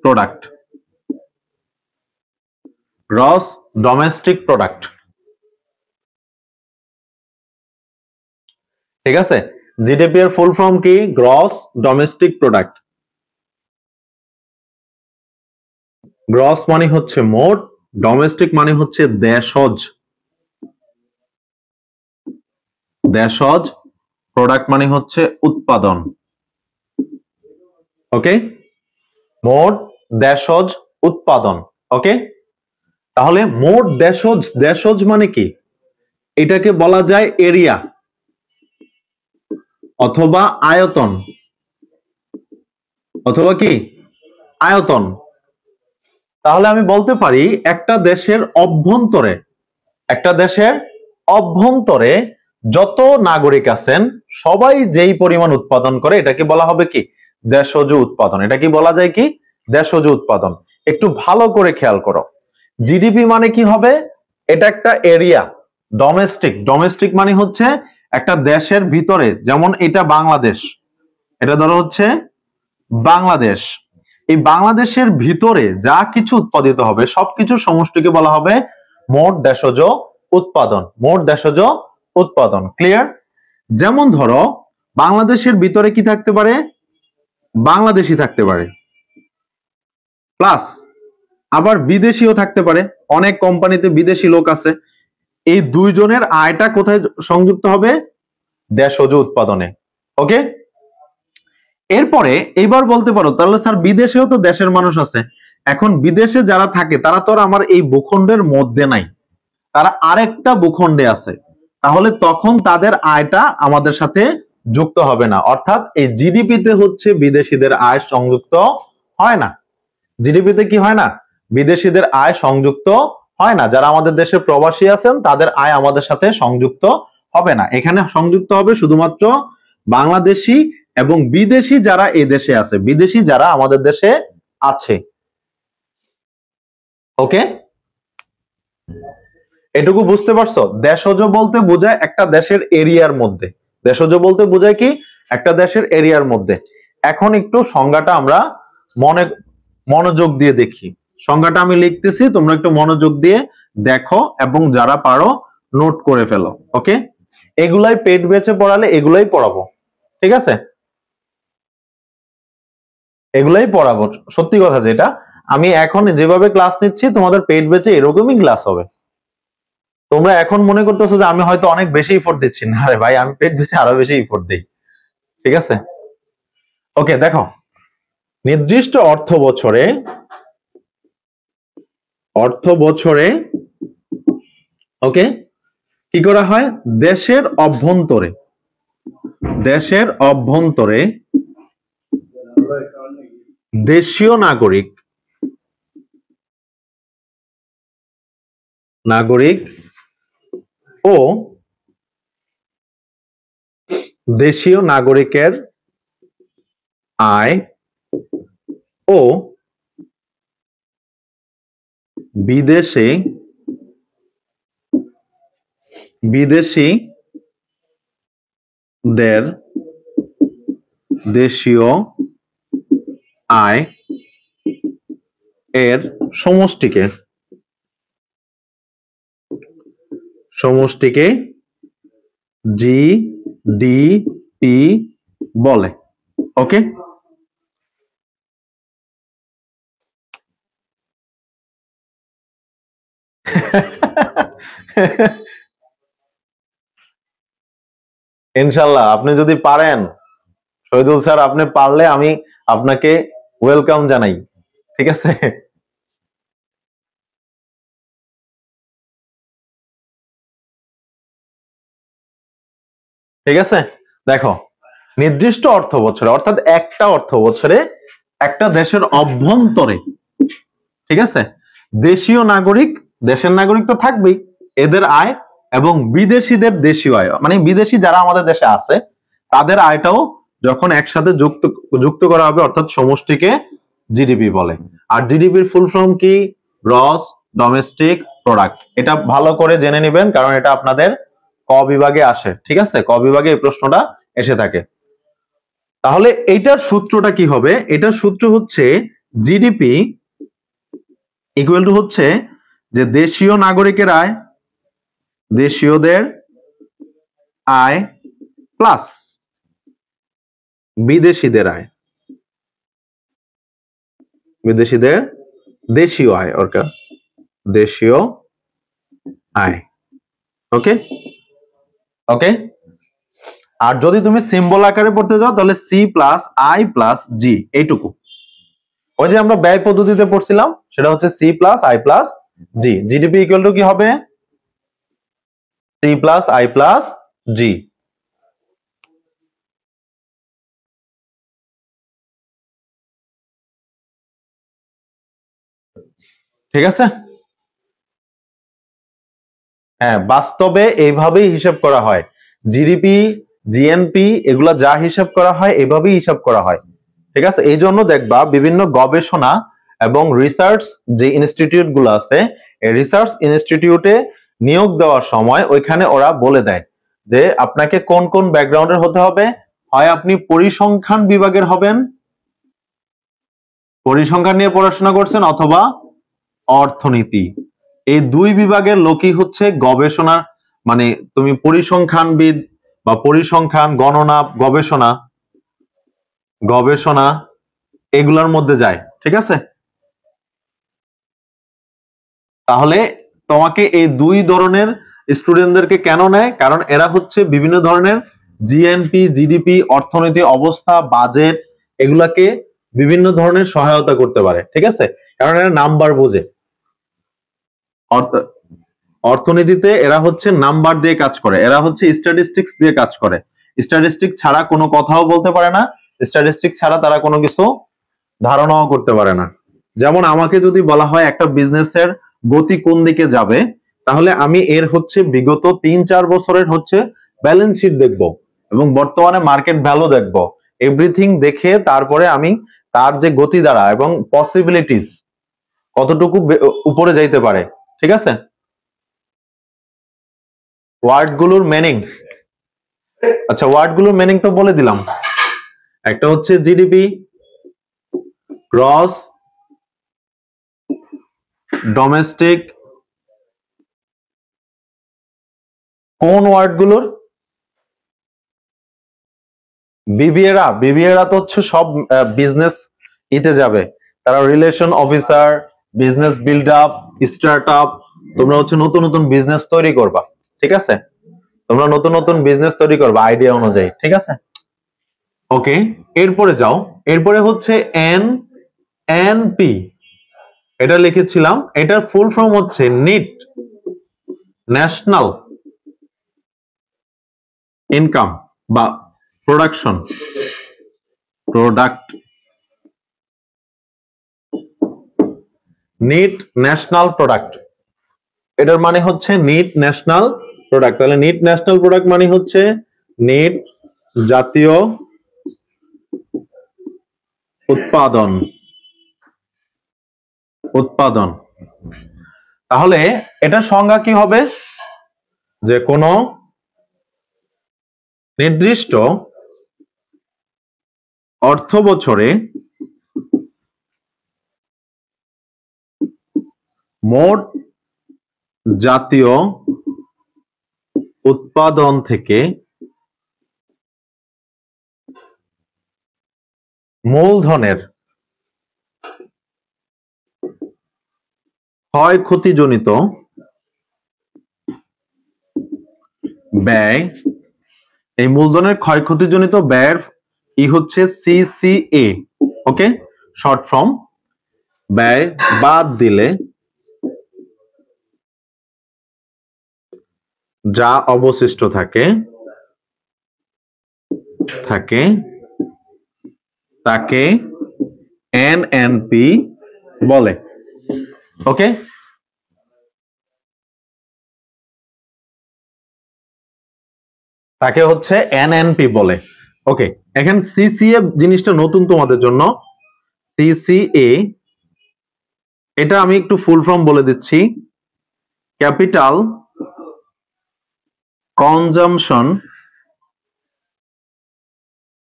product. Gross domestic product, ঠিক আছে? জিডিপি এর ফুল ফর্ম কি? Gross domestic product. গ্রস মানে হচ্ছে মোট, ডোমেস্টিক মানে হচ্ছে দেশজ, প্রোডাক্ট মানে হচ্ছে উৎপাদন। ওকে, মোট দেশজ উৎপাদন। ওকে, তাহলে মোট দেশজ মানে কি? এটাকে বলা যায় এরিয়া অথবা আয়তন, অথবা কি আয়তন। তাহলে আমি বলতে পারি একটা দেশের অভ্যন্তরে যত নাগরিক আছেন সবাই যেই পরিমাণ উৎপাদন করে এটাকে বলা হবে কি? দেশজ উৎপাদন। এটা কি বলা যায়? কি? দেশজ উৎপাদন। একটু ভালো করে খেয়াল করো, জিডিপি মানে কি হবে? এটা একটা এরিয়া। ডোমেস্টিক মানে হচ্ছে একটা দেশের ভিতরে, যেমন এটা বাংলাদেশ, এটা ধরো হচ্ছে বাংলাদেশ। এই বাংলাদেশের ভিতরে যা কিছু উৎপাদিত হবে সবকিছুর সমষ্টিকে বলা হবে মোট দেশজ উৎপাদন। ক্লিয়ার? যেমন ধরো বাংলাদেশের ভিতরে কি থাকতে পারে? বাংলাদেশি থাকতে পারে, প্লাস আবার বিদেশিও থাকতে পারে, অনেক কোম্পানিতে বিদেশি লোক আছে। এই দুইজনের আয়টা কোথায় সংযুক্ত হবে? দেশজ উৎপাদনে। ওকে, এরপরে এবার বলতে পারো তাহলে স্যার বিদেশেও তো দেশের মানুষ আছে, এখন বিদেশে যারা থাকে তারা তো আর আমার এই ভূখণ্ডের মধ্যে নাই, তারা আরেকটা ভূখণ্ডে আছে, তাহলে তখন তাদের আয়টা আমাদের সাথে যুক্ত হবে না। অর্থাৎ এই জিডিপিতে হচ্ছে বিদেশিদের আয় সংযুক্ত হয় না। জিডিপিতে কি হয় না? বিদেশিদের আয় সংযুক্ত হয় না। যারা আমাদের দেশে প্রবাসী আছেন তাদের আয় আমাদের সাথে সংযুক্ত হবে না। এখানে সংযুক্ত হবে শুধুমাত্র বাংলাদেশি এবং বিদেশি যারা এই দেশে আছে, বিদেশি যারা আমাদের দেশে আছে। ওকে, এটুকু বুঝতে পারছো? দেশজ বলতে বোঝায় একটা দেশের এরিয়ার মধ্যে। দেশজ বলতে বোঝায় কি? একটা দেশের এরিয়ার মধ্যে। এখন একটু সংজ্ঞাটা আমরা মনোযোগ দিয়ে দেখি। সংজ্ঞাটা আমি লিখতেছি, তোমরা একটু মনোযোগ দিয়ে দেখো এবং যারা পারো নোট করে ফেলো। ওকে, এগুলাই পেড ব্যাচে পড়ালে এগুলাই পড়াবো, ঠিক আছে? এগুলাই পড়াবো। সত্যি কথা যেটা, আমি এখন যেভাবে ক্লাস নিচ্ছি তোমাদের পেড ব্যাচে এরকমই ক্লাস হবে। তোমরা এখন মনে করতেছো যে আমি হয়তো অনেক বেশি ইফোর্ট দিচ্ছি। না রে ভাই, আমি পেড ব্যাচে আরো বেশি ইফোর্ট দিই, ঠিক আছে? ওকে, দেখো, নির্দিষ্ট অর্থ বছরে ওকে কি করা হয়? দেশের অভ্যন্তরে দেশীয় নাগরিক ও দেশীয় নাগরিকের আয় ও বিদেশিদের দেশীয় আয় এর সমষ্টিকে জিডিপি বলে। ওকে, ইনশাল্লাহ আপনি যদি পারেন, শহীদুল স্যার, আপনি পারলে আমি আপনাকে ওয়েলকাম জানাই, ঠিক আছে? ঠিক আছে, দেখো, নির্দিষ্ট অর্থ বছরে অর্থাৎ একটা অর্থ বছরে একটা দেশের অভ্যন্তরে, ঠিক আছে, দেশীয় নাগরিক, দেশের নাগরিক তো থাকবেই, এদের আয় এবং বিদেশিদের দেশীয় আয়, মানে বিদেশি যারা আমাদের দেশে আছে তাদের আয়টাও যখন একসাথে যুক্ত করা হবে, অর্থাৎ সমষ্টিকে জিডিপি বলে। আর জিডিপির ফুল ফর্ম কি? Gross domestic product. এটা ভালো করে জেনে নেবেন, কারণ এটা আপনাদের ক বিভাগে আসে, ঠিক আছে? ক বিভাগে এই প্রশ্নটা এসে থাকে। তাহলে এইটার সূত্রটা কি হবে? এটার সূত্র হচ্ছে জিডিপি ইকুয়াল টু হচ্ছে যে দেশীয় নাগরিকের আয়, দেশীয়দের আয় প্লাস বিদেশিদের আয়, বিদেশিদের দেশীয় আয়, অর্থাৎ দেশীয় আয়। ওকে ওকে, আর যদি তুমি সিম্বল আকারে পড়তে যাও তাহলে C plus I plus G, এইটুকু। ওই যে আমরা ব্যয় পদ্ধতিতে পড়ছিলাম, সেটা হচ্ছে C plus I plus G. GDP equal to কি হবে? C plus I plus G. ঠিক আছে? হ্যাঁ, বাস্তবে এইভাবেই হিসাব করা হয়। জিডিপি, জিএনপি এগুলা যা হিসাব করা হয় এভাবেই হিসাব করা হয়, ঠিক আছে? এই জন্য দেখবা বিভিন্ন গবেষণা এবং রিসার্চ যে ইনস্টিটিউট গুলো আছে, এই রিসার্চ ইনস্টিটিউটে নিয়োগ দেওয়ার সময় ওইখানে ওরা বলে দেয় যে আপনাকে কোন কোন ব্যাকগ্রাউন্ডের হতে হবে। হয় আপনি পরিসংখ্যান বিভাগের হবেন, পরিসংখ্যান নিয়ে পড়াশোনা করছেন, অথবা অর্থনীতি। এই দুই বিভাগের লোকই হচ্ছে গবেষণা, মানে তুমি পরিসংখ্যানবিদ বা পরিসংখ্যান, গণনা, গবেষণা এগুলোর মধ্যে যায়, ঠিক আছে? তাহলে তোমাকে এই দুই ধরনের স্টুডেন্টদেরকে কেন নেয়? কারণ এরা হচ্ছে বিভিন্ন ধরনের জিএনপি, জিডিপি, অর্থনীতি অবস্থা, বাজেট এগুলাকে বিভিন্ন ধরনের সহায়তা করতে পারে, ঠিক আছে? কারণ এরা নাম্বার বোঝে। অর্থনীতিতে এরা হচ্ছে নাম্বার দিয়ে কাজ করে, এরা হচ্ছে স্ট্যাটিস্টিক্স দিয়ে কাজ করে। স্ট্যাটিস্টিক্স ছাড়া কোনো কথাও বলতে পারে না, স্ট্যাটিস্টিক্স ছাড়া তারা কোনো কিছু ধারণাও করতে পারে না। যেমন আমাকে যদি বলা হয় একটা বিজনেসের গতি কোন দিকে যাবে, তাহলে আমি এর হচ্ছে বিগত 3-4 বছরের হচ্ছে ব্যালেন্স শিট দেখব এবং বর্তমানে মার্কেট ভ্যালু দেখব। এভরিথিং দেখে তারপরে আমি তার যে গতি দ্বারা এবং পসিবিলিটিস কতটুকু উপরে যাইতে পারে, ঠিক আছে। ওয়ার্ডগুলোর মিনিং, আচ্ছা ওয়ার্ডগুলোর মিনিং তো বলে দিলাম। একটা হচ্ছে জিডিপি, গ্রস ডোমেস্টিক, কোন ওয়ার্ডগুলোর? বিবিএরা, বিবিএরা তো হচ্ছে সব বিজনেস ইতে যাবে, তারা relation officer, business build up, start up, তোমরা হচ্ছে নতুন নতুন বিজনেস তৈরি করবা, ঠিক আছে। তোমরা নতুন নতুন বিজনেস তৈরি করবা আইডিয়া অনুযায়ী, ঠিক আছে। ওকে, এরপরে যাও, এরপরে হচ্ছে এন এন পি, এটা লিখেছিলাম, এটার ফুল ফর্ম হচ্ছে নিট ন্যাশনাল ইনকাম বা production, product, net national product, এটার মানে হচ্ছে নিট ন্যাশনাল প্রোডাক্ট। তাহলে নিট ন্যাশনাল প্রোডাক্ট মানে হচ্ছে নিট জাতীয় উৎপাদন, উৎপাদন। তাহলে এটার সংজ্ঞা কি হবে? যে কোনো নির্দিষ্ট অর্থ বছরে মোট জাতীয় উৎপাদন থেকে মূলধনের ক্ষয়ক্ষতিজনিত ব্যয়, এই মূলধনের ক্ষয়ক্ষতিজনিত ব্যয়ের ই হচ্ছে সিসিএ, ওকে, শর্ট ফর্ম। ব্যয় বাদ দিলে যা অবশিষ্ট থাকে তাকে এনএনপি বলে, ওকে। তাকে হচ্ছে এনএনপি বলে, ওকে। এখন সিসিএ জিনিসটা নতুন তোমাদের জন্য। সিসিএ এটা আমি একটু ফুল ফর্ম বলে দিচ্ছি, capital consumption,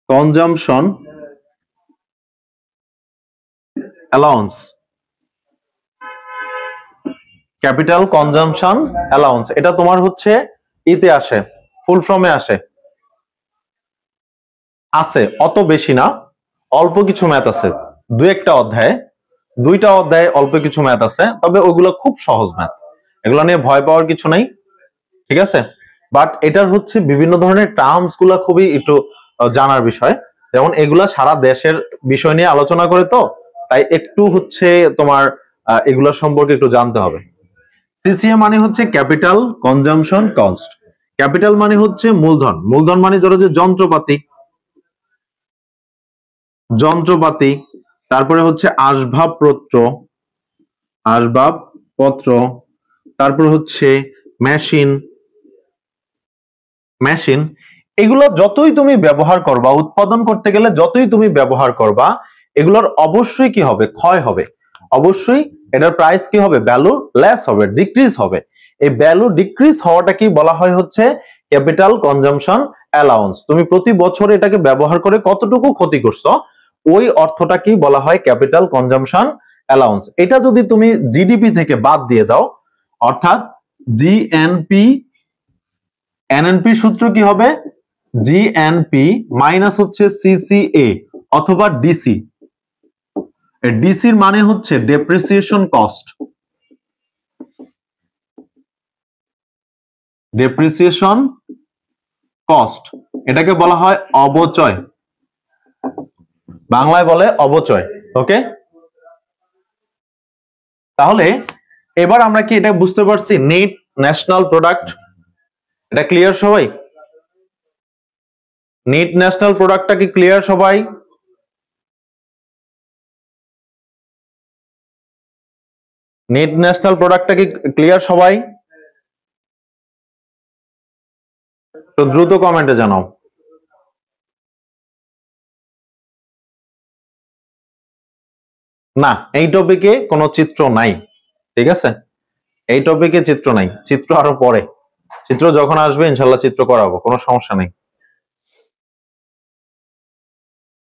consumption allowance, capital consumption allowance, এটা তোমার হচ্ছে ইতে আসে, ফুল ফর্মে আসে, আছে অত বেশি না, অল্প কিছু ম্যাথ আছে, একটা অধ্যায়ে, 2টা অধ্যায়ে অল্প কিছু ম্যাথ আছে, তবে ওইগুলো খুব সহজ ম্যাথ, এগুলো নিয়ে ভয় পাওয়ার কিছু নাই, ঠিক আছে। বাট এটার হচ্ছে বিভিন্ন ধরনের টার্মস গুলা খুবই একটু জানার বিষয়, যেমন এগুলা সারা দেশের বিষয় নিয়ে আলোচনা করে, তো তাই একটু হচ্ছে তোমার এগুলা সম্পর্কে একটু জানতে হবে। সিসিএ মানে হচ্ছে ক্যাপিটাল কনজাম্পশন কস্ট। ক্যাপিটাল মানে হচ্ছে মূলধন, মূলধন মানে ধরো যে যন্ত্রপাতি, যন্ত্রপাতি, তারপরে হচ্ছে আসবাবপত্র, আসবাবপত্র, তারপর হচ্ছে মেশিন, মেশিন, এগুলো যতই তুমি ব্যবহার করবা, উৎপাদন করতে গেলে যতই তুমি ব্যবহার করবা, এগুলোর অবশ্যই কি হবে? ক্ষয় হবে, অবশ্যই এটার প্রাইস কি হবে? ভ্যালু লেস হবে, ডিক্রিজ হবে। এই ভ্যালু ডিক্রিজ হওয়াটা কি বলা হয়? হচ্ছে ক্যাপিটাল কনজাম্পশন অ্যালাউন্স। তুমি প্রতি বছর এটাকে ব্যবহার করে কতটুকু ক্ষতি করছো, ওই অর্থটা কি বলা হয়? Capital consumption allowance. এটা যদি তুমি জিডিপি থেকে বাদ দিয়ে দাও, অর্থাৎ জিএনপি, এনএনপি সূত্র কি হবে? জিএনপি মাইনাস হচ্ছে সিসিএ অথবা ডিসি। ডিসির মানে হচ্ছে ডেপ্রিসিয়েশন কস্ট, ডেপ্রিসিয়েশন কস্ট, এটাকে বলা হয় অবচয়, বাংলায় বলে অবচয়, ওকে। তাহলে এবার আমরা কি এটা বুঝতে পারছি, নেট ন্যাশনাল প্রোডাক্ট, এটা ক্লিয়ার সবাই? নেট ন্যাশনাল প্রোডাক্টটা কি ক্লিয়ার সবাই? নেট ন্যাশনাল প্রোডাক্টটা কি ক্লিয়ার সবাই? তো দ্রুত কমেন্টে জানাও। না, এই টপিকে কোনো চিত্র নাই, ঠিক আছে? এই টপিকে চিত্র নাই, চিত্র আরো পরে, চিত্র যখন আসবে ইনশাল্লাহ চিত্র করাবো, কোনো সমস্যা নেই।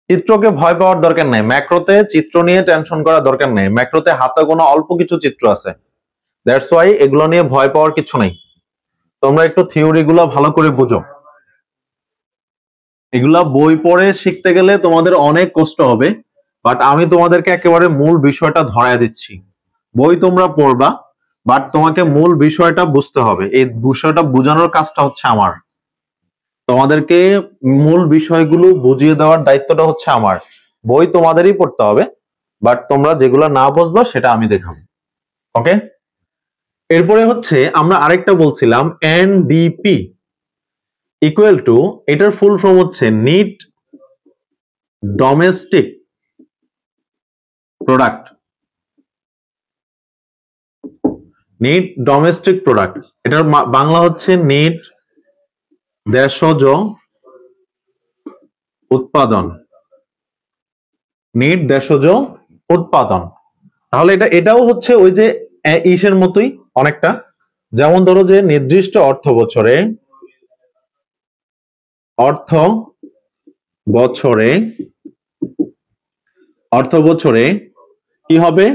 চিত্রকে ভয় পাওয়ার দরকার নাই, ম্যাক্রোতে চিত্র নিয়ে টেনশন করার দরকার নেই, ম্যাক্রোতে হাতে গোনা অল্প কিছু চিত্র আছে, দ্যাটস ওয়াই এগুলো নিয়ে ভয় পাওয়ার কিছু নেই। তোমরা একটু থিওরি গুলো ভালো করে বুঝো, এগুলা বই পড়ে শিখতে গেলে তোমাদের অনেক কষ্ট হবে, বাট আমি তোমাদেরকে একেবারে মূল বিষয়টা ধরায় দিচ্ছি। বই তোমরা পড়বা, বাট তোমাকে মূল বিষয়টা বুঝতে হবে, এই বিষয়টা বোঝানোর কাজটা হচ্ছে আমার। তোমাদেরকে মূল বিষয়গুলো বুঝিয়ে দেওয়ার দায়িত্বটা হচ্ছে আমার। বই তোমাদেরই পড়তে হবে, বাট তোমরা যেগুলো না বুঝবা সেটা আমি দেখাবো। ওকে, এরপরে হচ্ছে আমরা আরেকটা বলছিলাম এনডিপি ইকুয়াল টু, এটার ফুল ফর্ম হচ্ছে net domestic product. Net domestic product, এটার বাংলা হচ্ছে নিট দেশজ উৎপাদন। নিট দেশজ উৎপাদন, তাহলে এটাও হচ্ছে ওই যে ইসের মতোই অনেকটা, যেমন ধরো যে নির্দিষ্ট অর্থ বছরে অর্থ বছরে অর্থ বছরে কি হবে,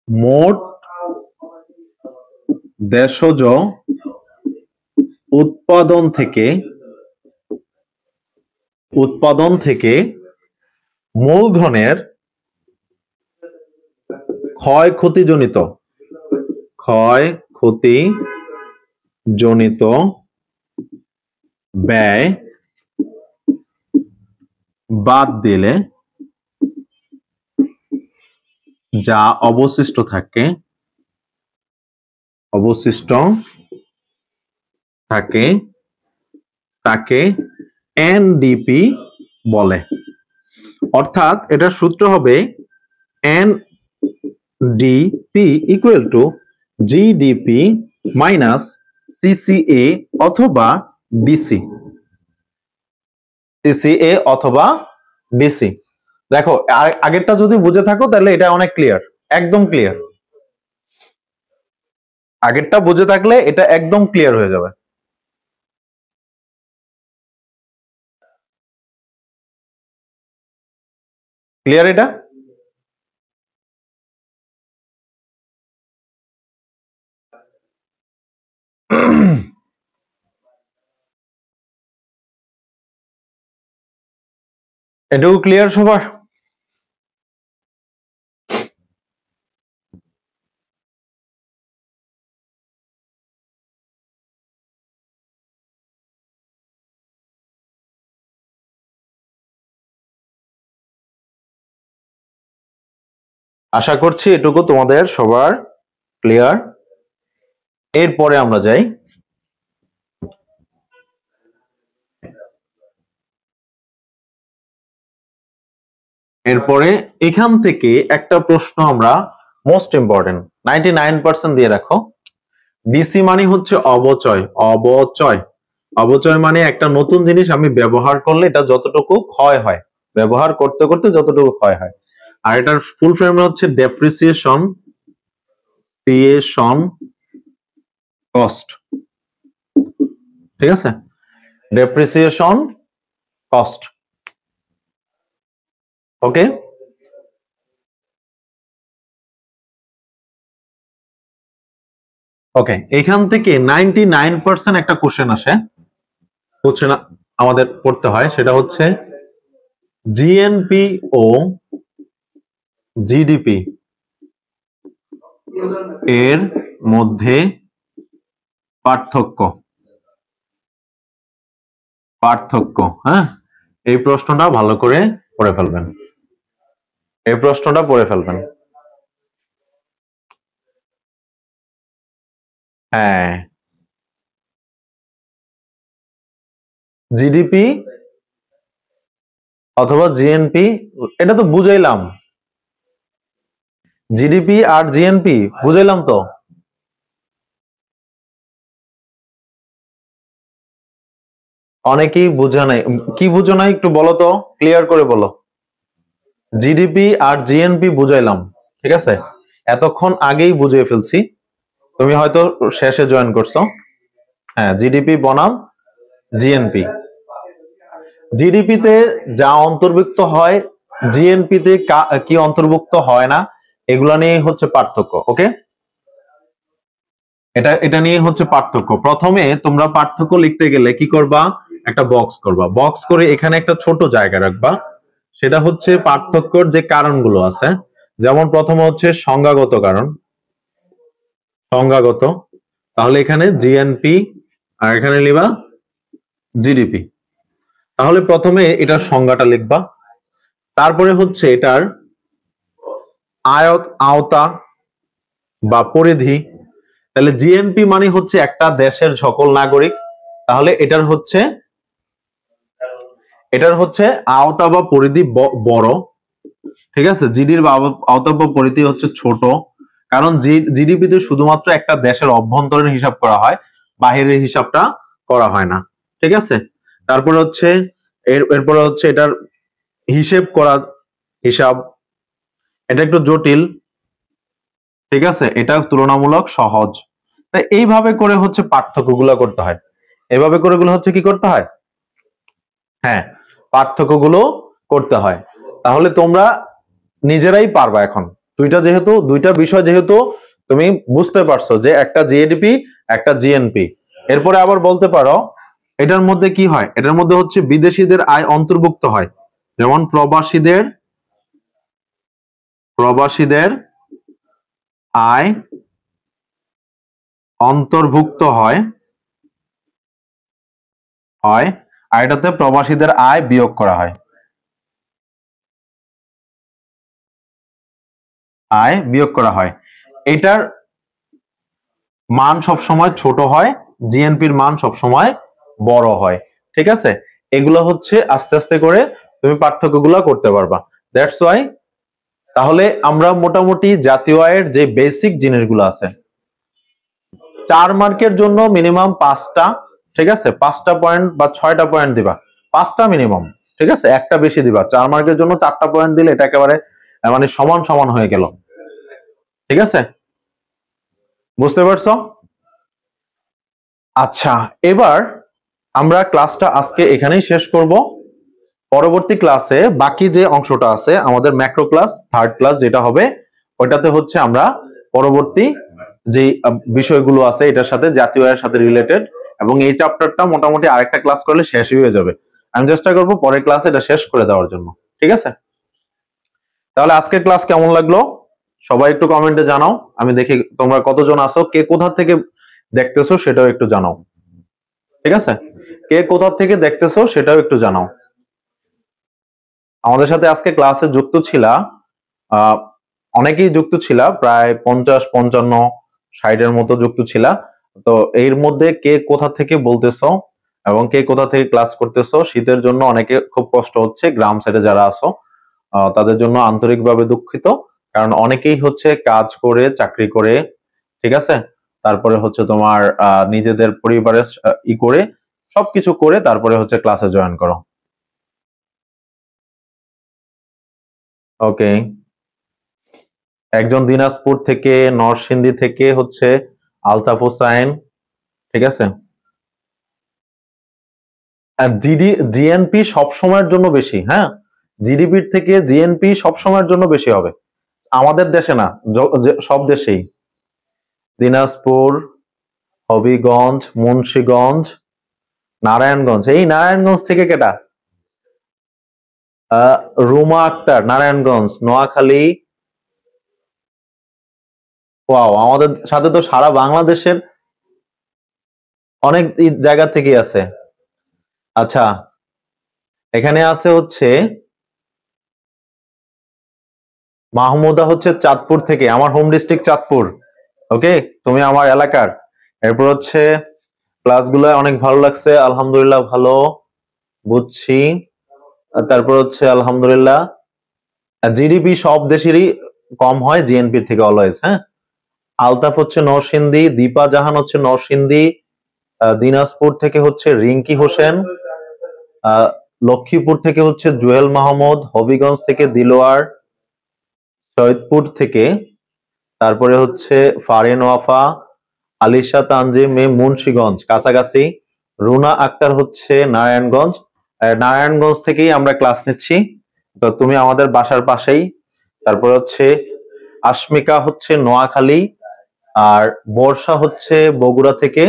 মোট দেশজ উৎপাদন থেকে মূলধনের ক্ষয়ক্ষতিজনিত ব্যয় বাদ দিলে যা অবশিষ্ট থাকে তাকে এনডিপি বলে। অর্থাৎ এটার সূত্র হবে NDP equal two GDP minus CCA অথবা ডিসি। দেখো আগেরটা যদি বুঝে থাকো তাহলে এটা অনেক ক্লিয়ার, একদম ক্লিয়ার। আগেরটা বুঝে থাকলে এটা একদম ক্লিয়ার হয়ে যাবে। ক্লিয়ার এটা? এটাও ক্লিয়ার সবার? আশা করছি এটুকু তোমাদের সবার ক্লিয়ার। এরপরে আমরা যাই এরপরে এখান থেকে একটা প্রশ্ন আমরা মোস্ট ইম্পর্টেন্ট 99% দিয়ে রাখো। ডিসি মানে হচ্ছে অবচয়। অবচয় মানে একটা নতুন জিনিস আমি ব্যবহার করলে এটা যতটুকু ক্ষয় হয়, ব্যবহার করতে করতে যতটুকু ক্ষয় হয়। আর এটার ফুল ফর্ম হচ্ছে ডেপ্রিসিয়েশন কস্ট। ঠিক আছে, ডেপ্রিসিয়েশন কস্ট। ওকে, ওকে, এখান থেকে 99% একটা কোশ্চেন আসে, কোশ্চেন আমাদের পড়তে হয়, সেটা হচ্ছে জিএনপি ও জিডিপি এর মধ্যে পার্থক্য। হ্যাঁ, এই প্রশ্নটা ভালো করে পড়ে ফেলবেন, এই প্রশ্নটা পড়ে ফেলবেন। হ্যাঁ, জিডিপি অথবা জিএনপি, এটা তো বুঝাইলাম। জিডিপি আর জিএনপি বুঝাইলাম তো। অনেকেই বুঝে নাই। কি বুঝো নাই একটু বলো তো, ক্লিয়ার করে বলো। জিডিপি আর জিএনপি বুঝাইলাম, ঠিক আছে, এতক্ষণ আগেই বুঝিয়ে ফেলছি। তুমি হয়তো শেষে জয়েন করছো। হ্যাঁ, জিডিপি বনাম জিএনপি। জিডিপি তে যা অন্তর্ভুক্ত হয়, জিএনপি তে কি অন্তর্ভুক্ত হয় না, এগুলা নিয়ে হচ্ছে পার্থক্য। ওকে, এটা এটা নিয়ে হচ্ছে পার্থক্য। প্রথমে তোমরা পার্থক্য লিখতে গেলে কি করবা, একটা বক্স করবা, বক্স করে এখানে একটা ছোট জায়গা রাখবা। সেটা হচ্ছে পার্থক্যর যে কারণগুলো আছে। যেমন প্রথমে হচ্ছে সংজ্ঞাগত কারণ, সংজ্ঞাগত। তাহলে এখানে জিএনপি আর এখানে লিখবা জিডিপি। তাহলে প্রথমে এটার সংজ্ঞাটা লিখবা, তারপরে হচ্ছে এটার আওতা বা পরিধি। তাহলে জিএনপি মানে হচ্ছে একটা দেশের সকল নাগরিক। তাহলে এটার হচ্ছে আওতা বা পরিধি বড়, ঠিক আছে। জিডির আওতা বা পরিধি হচ্ছে ছোট, কারণ জিডিপি তে শুধুমাত্র একটা দেশের অভ্যন্তরীণ হিসাব করা হয়, বাহিরের হিসাবটা করা হয় না, ঠিক আছে। তারপরে হচ্ছে এরপরে হচ্ছে এটার হিসেব করা, হিসাব, এটা একটু জটিল, ঠিক আছে, এটা তুলনামূলক সহজ। তাই এইভাবে করে হচ্ছে পার্থক্যগুলো করতে হয়। এভাবে করে গুলো হচ্ছে কি করতে হয়, হ্যাঁ, পার্থক্যগুলো করতে হয়। তাহলে তোমরা নিজেরাই পারবা এখন। দুইটা বিষয় যেহেতু তুমি বুঝতে পারছো যে একটা জিএডিপি একটা জিএনপি, এরপরে আবার বলতে পারো এটার মধ্যে কি হয়, এটার মধ্যে হচ্ছে বিদেশিদের আয় অন্তর্ভুক্ত হয়। যেমন প্রবাসীদের প্রবাসীদের আয় অন্তর্ভুক্ত হয় হয় আর এটাতে প্রবাসীদের আয় বিয়োগ করা হয়, আয় বিয়োগ করা হয়। এটার মান সবসময় ছোট হয়, জিএনপির মান সবসময় বড় হয়, ঠিক আছে। এগুলো হচ্ছে আস্তে আস্তে করে তুমি পার্থক্যগুলো করতে পারবা। দ্যাটস ওয়াই তাহলে আমরা মোটামুটি জাতীয় আয়ের যে বেসিক জিনিসগুলো আছে, 4 মার্কের জন্য মিনিমাম 5টা, ঠিক আছে, 5টা পয়েন্ট বা 6টা পয়েন্ট দিবা, 5টা মিনিমাম, ঠিক আছে, একটা বেশি দিবা। 4 মার্কের জন্য 4টা পয়েন্ট দিলে এটা একেবারে মানে সমান সমান হয়ে গেল, ঠিক আছে, বুঝতে পারছো? আচ্ছা, এবার আমরা ক্লাসটা আজকে এখানেই শেষ করব। পরবর্তী ক্লাসে বাকি যে অংশটা আছে আমাদের ম্যাক্রো ক্লাস, থার্ড ক্লাস যেটা হবে, ওইটাতে হচ্ছে আমরা পরবর্তী যে বিষয়গুলো আছে এটার সাথে, জাতীয় আয়ের সাথে রিলেটেড, এবং এই চ্যাপ্টারটা মোটামুটি আরেকটা ক্লাস করলে শেষই হয়ে যাবে। আমি চেষ্টা করব পরের ক্লাসে এটা শেষ করে দেওয়ার জন্য, ঠিক আছে। তাহলে আজকের ক্লাস কেমন লাগলো সবাই একটু কমেন্টে জানাও। আমি দেখি তোমরা কতজন আছো, কে কোথা থেকে দেখতেছো সেটাও একটু জানাও, ঠিক আছে। কে কোথা থেকে দেখতেছো সেটাও একটু জানাও। আমাদের সাথে আজকে ক্লাসে যুক্ত ছিলা, আহ অনেকেই যুক্ত ছিলা, প্রায় 50, 55, 60-এর মতো যুক্ত ছিলা। তো এর মধ্যে কে কোথা থেকে বলতেছো এবং কে কোথা থেকে ক্লাস করতেছো, শীতের জন্য অনেকে খুব কষ্ট হচ্ছে, গ্রাম সাইডে যারা আছো তাদের জন্য আন্তরিকভাবে দুঃখিত। কারণ অনেকেই হচ্ছে কাজ করে, চাকরি করে, ঠিক আছে, তারপরে হচ্ছে তোমার নিজেদের পরিবারের করে, সবকিছু করে তারপরে হচ্ছে ক্লাসে জয়েন করো। ওকে, একজন দিনাজপুর থেকে, নরসিংদী থেকে হচ্ছে আলতাফ হোসাইন, ঠিক আছে। আর জিএনপি সব সময়ের জন্য বেশি, হ্যাঁ, জিডিপির থেকে জিএনপি সব সময়ের জন্য বেশি হবে, আমাদের দেশে না, সব দেশেই। দিনাজপুর, হবিগঞ্জ, মুন্সিগঞ্জ, নারায়ণগঞ্জ, এই নারায়ণগঞ্জ থেকে কেটা, রুমা আক্তার, নারায়ণগঞ্জ, নোয়াখালী। ওয়াও, আমাদের সাথে তো সারা বাংলাদেশের অনেক জায়গা থেকে আছে। আচ্ছা, এখানে আছে হচ্ছে মাহমুদা, হচ্ছে চাঁদপুর থেকে, আমার হোম ডিস্ট্রিক্ট চাঁদপুর। ওকে, তুমি আমার এলাকার। এরপর হচ্ছে ক্লাসগুলো অনেক ভালো লাগছে, আলহামদুলিল্লাহ ভালো বুঝছি। তারপর হচ্ছে আলহামদুলিল্লাহ জিডিপি সব দেশেরই কম হয় জিএনপি থেকে অলওয়েজ। হ্যাঁ, আলতাফ হচ্ছে নরসিংদী, দীপা জাহান হচ্ছে নরসিংদী, দিনাজপুর থেকে হচ্ছে রিঙ্কি হোসেন, লক্ষ্মীপুর থেকে হচ্ছে জুয়েল মাহমুদ, হবিগঞ্জ থেকে দিলোয়ার, সৈয়দপুর থেকে তারপরে হচ্ছে ফারিন ওয়াফা, আলিশা তানজিম মুন্সিগঞ্জ কাছাকাছি, রুনা আক্তার হচ্ছে নারায়ণগঞ্জ। নারায়ণগঞ্জ থেকেই আমরা ক্লাস নিচ্ছি, তো তুমি আমাদের বাসার পাশেই। তারপর হচ্ছে আশমিকা হচ্ছে নোয়াখালী, আর বর্ষা হচ্ছে বগুড়া থেকে,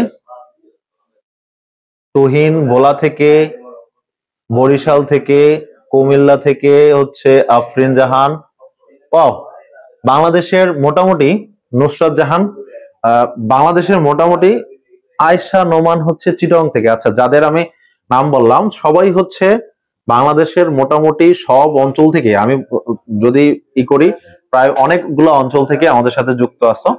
তুহিন ভোলা থেকে, বরিশাল থেকে, কুমিল্লা থেকে হচ্ছে আফরিন জাহান। ও, বাংলাদেশের মোটামুটি নুসরাত জাহান, বাংলাদেশের মোটামুটি আয়শা নোমান হচ্ছে চিটং থেকে। আচ্ছা, যাদের আমি নাম বললাম সবাই হচ্ছে বাংলাদেশের মোটামুটি সব অঞ্চল থেকে, আমি যদি করি প্রায় অনেকগুলো অঞ্চল থেকে আমাদের সাথে যুক্ত আছো।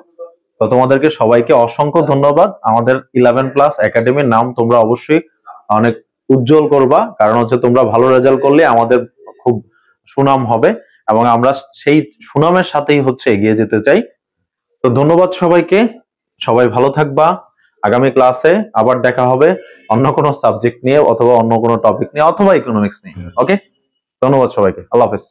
তো তোমাদেরকে সবাইকে অসংখ্য ধন্যবাদ। আমাদের 11+ একাডেমির নাম তোমরা অবশ্যই অনেক উজ্জ্বল করবা, কারণ হচ্ছে তোমরা ভালো রেজাল্ট করলে আমাদের খুব সুনাম হবে এবং আমরা সেই সুনামের সাথেই হচ্ছে এগিয়ে যেতে চাই। তো ধন্যবাদ সবাইকে, সবাই ভালো থাকবা। আগামী ক্লাসে আবার দেখা হবে অন্য কোনো সাবজেক্ট নিয়ে অথবা অন্য কোনো টপিক নিয়ে অথবা ইকোনমিক্স নিয়ে। ওকে, ধন্যবাদ সবাইকে, আল্লাহ হাফেজ।